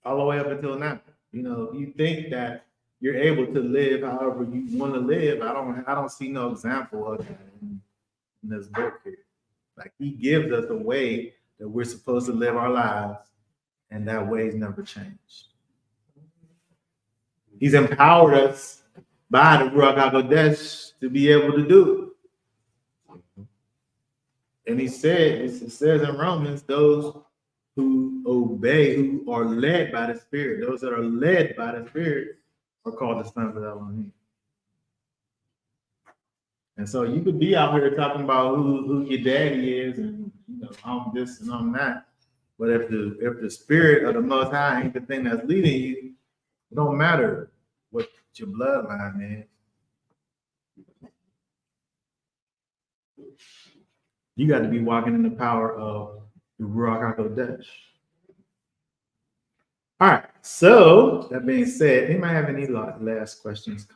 all the way up until now. You know, you think that you're able to live however you want to live. I don't see no example of that in this book here. Like, he gives us a way that we're supposed to live our lives, and that way's never changed. He's empowered us by the Ruach HaKodesh to be able to do it. And it says in Romans, those who obey, who are led by the Spirit, those that are led by the Spirit are called the sons of Elohim. And so you could be out here talking about who your daddy is, and you know, I'm this and I'm that. But if the Spirit of the Most High ain't the thing that's leading you, it don't matter what your bloodline is. You got to be walking in the power of the Ruach HaKodesh. All right. So that being said, anybody have any last questions?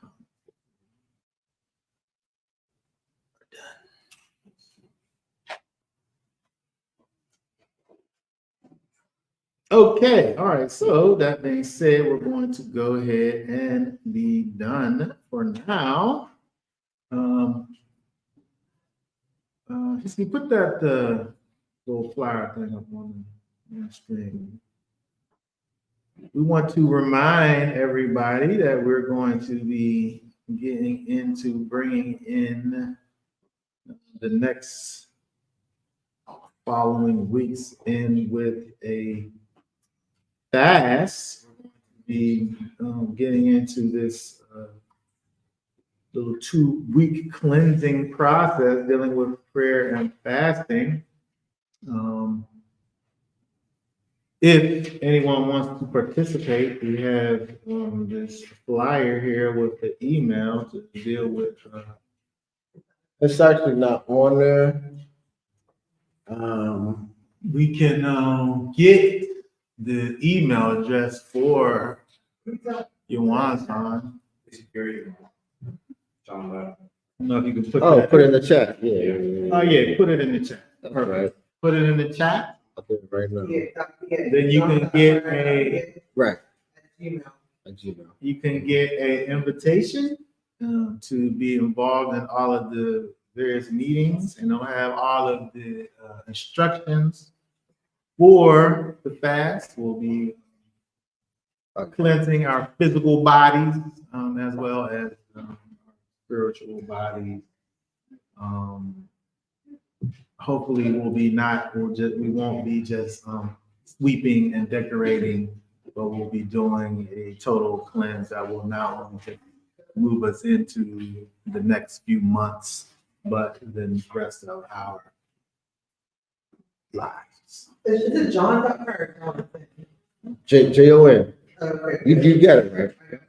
Okay. All right. So that being said, we're going to go ahead and be done for now. Just put that little flyer thing up on the screen. We want to remind everybody that we're going to be getting into bringing in the next following weeks in with a fast. Be getting into this little 2-week cleansing process dealing with prayer and fasting. If anyone wants to participate, we have this flyer here with the email to deal with. It's actually not on there. We can get the email address for Yuan's on. Security. I don't know if you can put Put it in the chat. Yeah. Oh yeah, put it in the chat. That's right. Put it in the chat. I'll do it right now. Then you can get a Right. Gmail. A Gmail. You can get an invitation to be involved in all of the various meetings, and they'll have all of the instructions for the fast. We'll be cleansing our physical bodies as well as spiritual bodies. Hopefully, we won't be just sweeping and decorating, but we'll be doing a total cleanse that will not only move us into the next few months, but the rest of our lives. Is it John or Jonathan? Jon. Okay. You get it, right?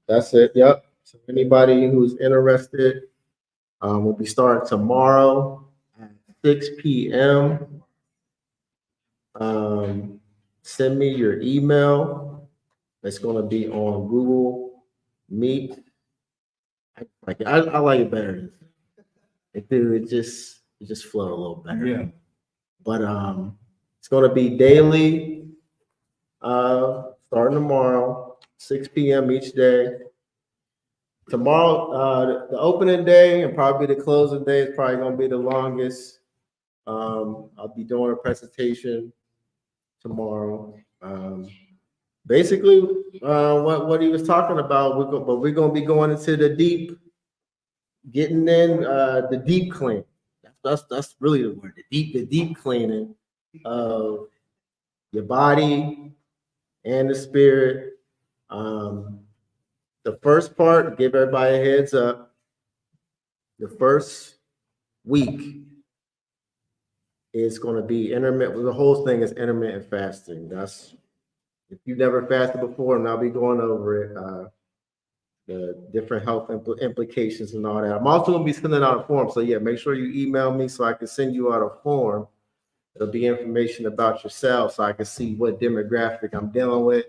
That's it. Yep. So anybody who's interested, we'll be starting tomorrow at 6 p.m. Send me your email. It's going to be on Google Meet. I like it. I like it better. It just flow a little better. Yeah. But it's going to be daily, starting tomorrow, 6 p.m. each day. Tomorrow, the opening day and probably the closing day is probably going to be the longest. I'll be doing a presentation tomorrow. Basically, what he was talking about, but we're going to be going into the deep, getting in the deep clean. That's really the word, the deep cleaning of your body and the spirit. The first part, give everybody a heads up. The first week is going to be intermittent. The whole thing is intermittent fasting. That's if you've never fasted before, and I'll be going over it, the different health implications and all that. I'm also going to be sending out a form. So yeah, make sure you email me so I can send you out a form. It'll be information about yourself so I can see what demographic I'm dealing with.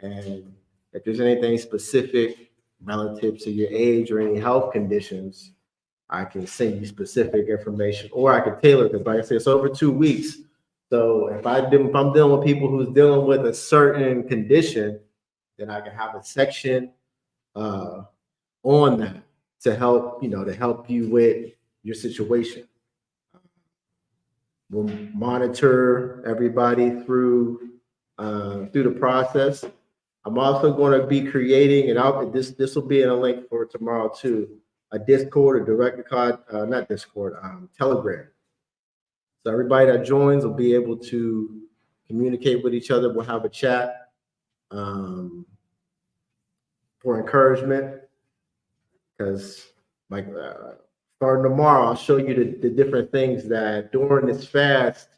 And if there's anything specific relative to your age or any health conditions, I can send you specific information, or I can tailor, because like I said, it's over 2 weeks. So if I'm dealing with people who's dealing with a certain condition, then I can have a section on that to help, to help you with your situation. We'll monitor everybody through the process. I'm also going to be creating, and this will be in a link for tomorrow too, a Discord, a Telegram. So everybody that joins will be able to communicate with each other. We'll have a chat for encouragement, because like starting tomorrow, I'll show you the different things that during this fast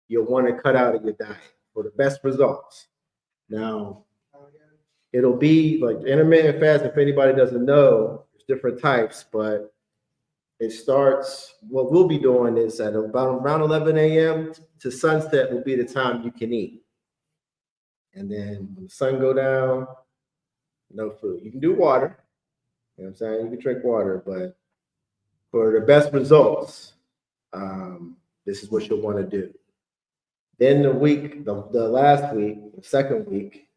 you'll want to cut out of your diet for the best results. Now, it'll be like intermittent fast. If anybody doesn't know, there's different types, but it starts, what we'll be doing is at about around 11 a.m. to sunset will be the time you can eat. And then when the sun go down, no food. You can do water. You know what I'm saying? You can drink water, but for the best results, this is what you'll want to do. Then the last week, the second week,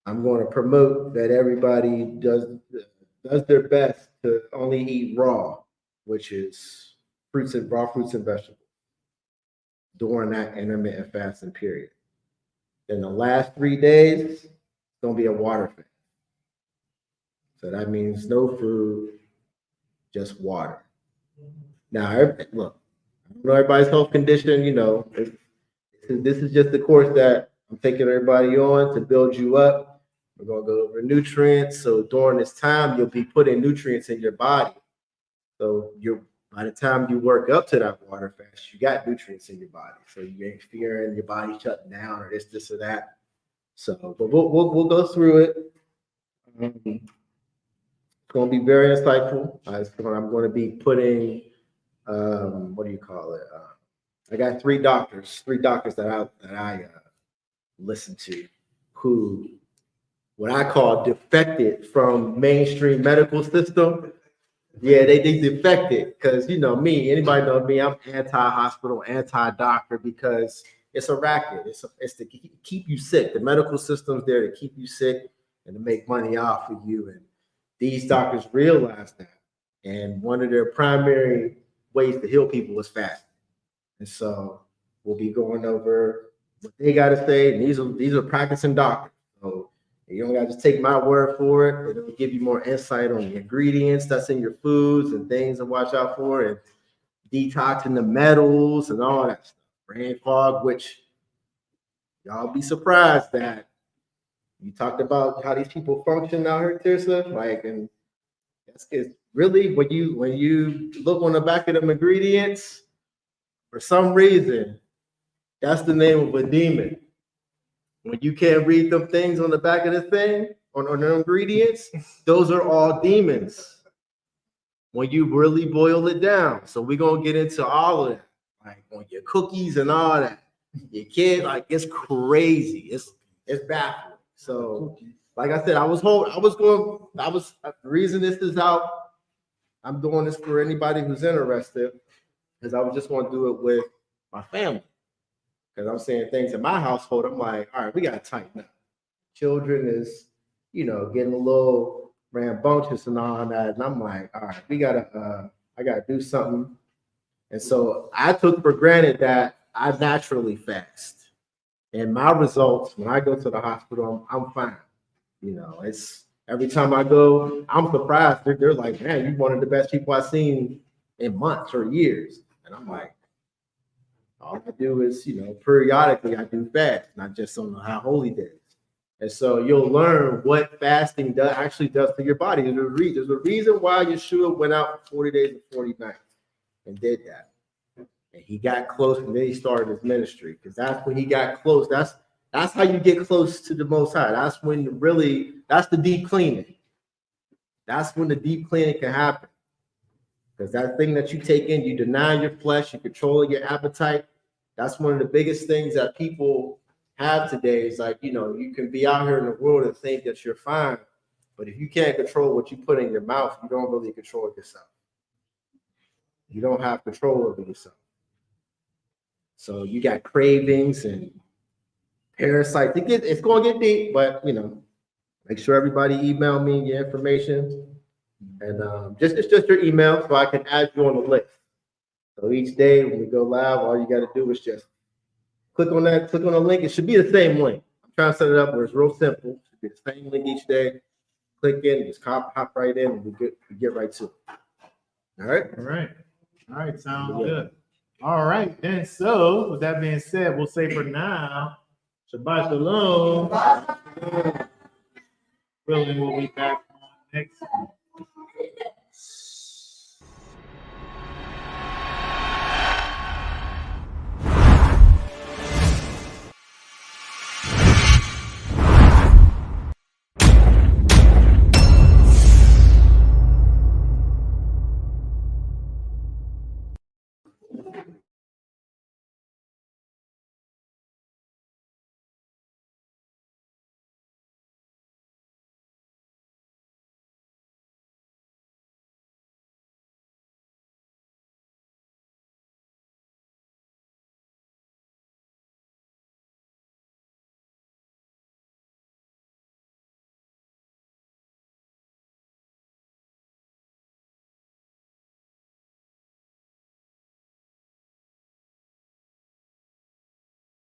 I'm going to promote that everybody does their best to only eat raw, which is raw fruits and vegetables during that intermittent fasting period. Then the last 3 days, it's going to be a water fast. So that means no food, just water. Now, look, I don't know everybody's health condition, this is just the course that I'm taking everybody on to build you up. We're going to go over nutrients. So during this time, you'll be putting nutrients in your body. So by the time you work up to that water fast, you got nutrients in your body. So you ain't fearing your body shutting down or this or that. So, but we'll go through it. It's going to be very insightful. I'm going to be putting, what do you call it? I got three doctors that I listen to, who what I call defected from mainstream medical system. Yeah, they defected because anybody knows me, I'm anti-hospital, anti-doctor, because it's a racket. It's to keep you sick. The medical system's there to keep you sick and to make money off of you. And these doctors realize that. And one of their primary ways to heal people is fasting. And so we'll be going over what they got to say. And these are practicing doctors. So you don't got to just take my word for it. It'll give you more insight on the ingredients that's in your foods and things to watch out for, and detoxing the metals and all that stuff. Brain fog, which y'all be surprised that you talked about how these people function out here, Tirsa. And it's really when you look on the back of them ingredients, for some reason, that's the name of a demon. When you can't read them things on the back of the thing, on the ingredients, those are all demons. When you really boil it down. So we're going to get into all of that. Like on your cookies and all that. Your kid, it's crazy. It's baffling. So, like I said, the reason this is out, I'm doing this for anybody who's interested, because I was just going to do it with my family. Because I'm saying things in my household, I'm like, all right, we got to tighten up. Children is, getting a little rambunctious and all that. And I'm like, all right, I got to do something. And so I took for granted that I naturally fast. And my results, when I go to the hospital, I'm fine. It's every time I go, I'm surprised. They're like, man, you're one of the best people I've seen in months or years. And I'm like, all I do is, periodically I do fast, not just on the high holy days. And so you'll learn what fasting actually does to your body. There's a reason why Yeshua went out for 40 days and 40 nights and did that. And he got close, and then he started his ministry, because that's when he got close. That's how you get close to the Most High. That's when really, that's the deep cleaning. That's when the deep cleaning can happen. Because that thing that you take in, you deny your flesh, you control your appetite. That's one of the biggest things that people have today is like, you know, you can be out here in the world and think that you're fine. But if you can't control what you put in your mouth, you don't really control yourself. You don't have control over yourself. So you got cravings and parasites. It's going to get deep, but, you know, make sure everybody email me your information. And it's just your email so I can add you on the list. So each day when we go live, all you got to do is just click on the link. It should be the same link. I'm trying to set it up where it's real simple. It should be the same link each day. Click in, just hop right in, and we get right to it. All right. Sounds good. All right, then. So, with that being said, we'll say for now, Shabbat Shalom. Really, we'll be back on next week.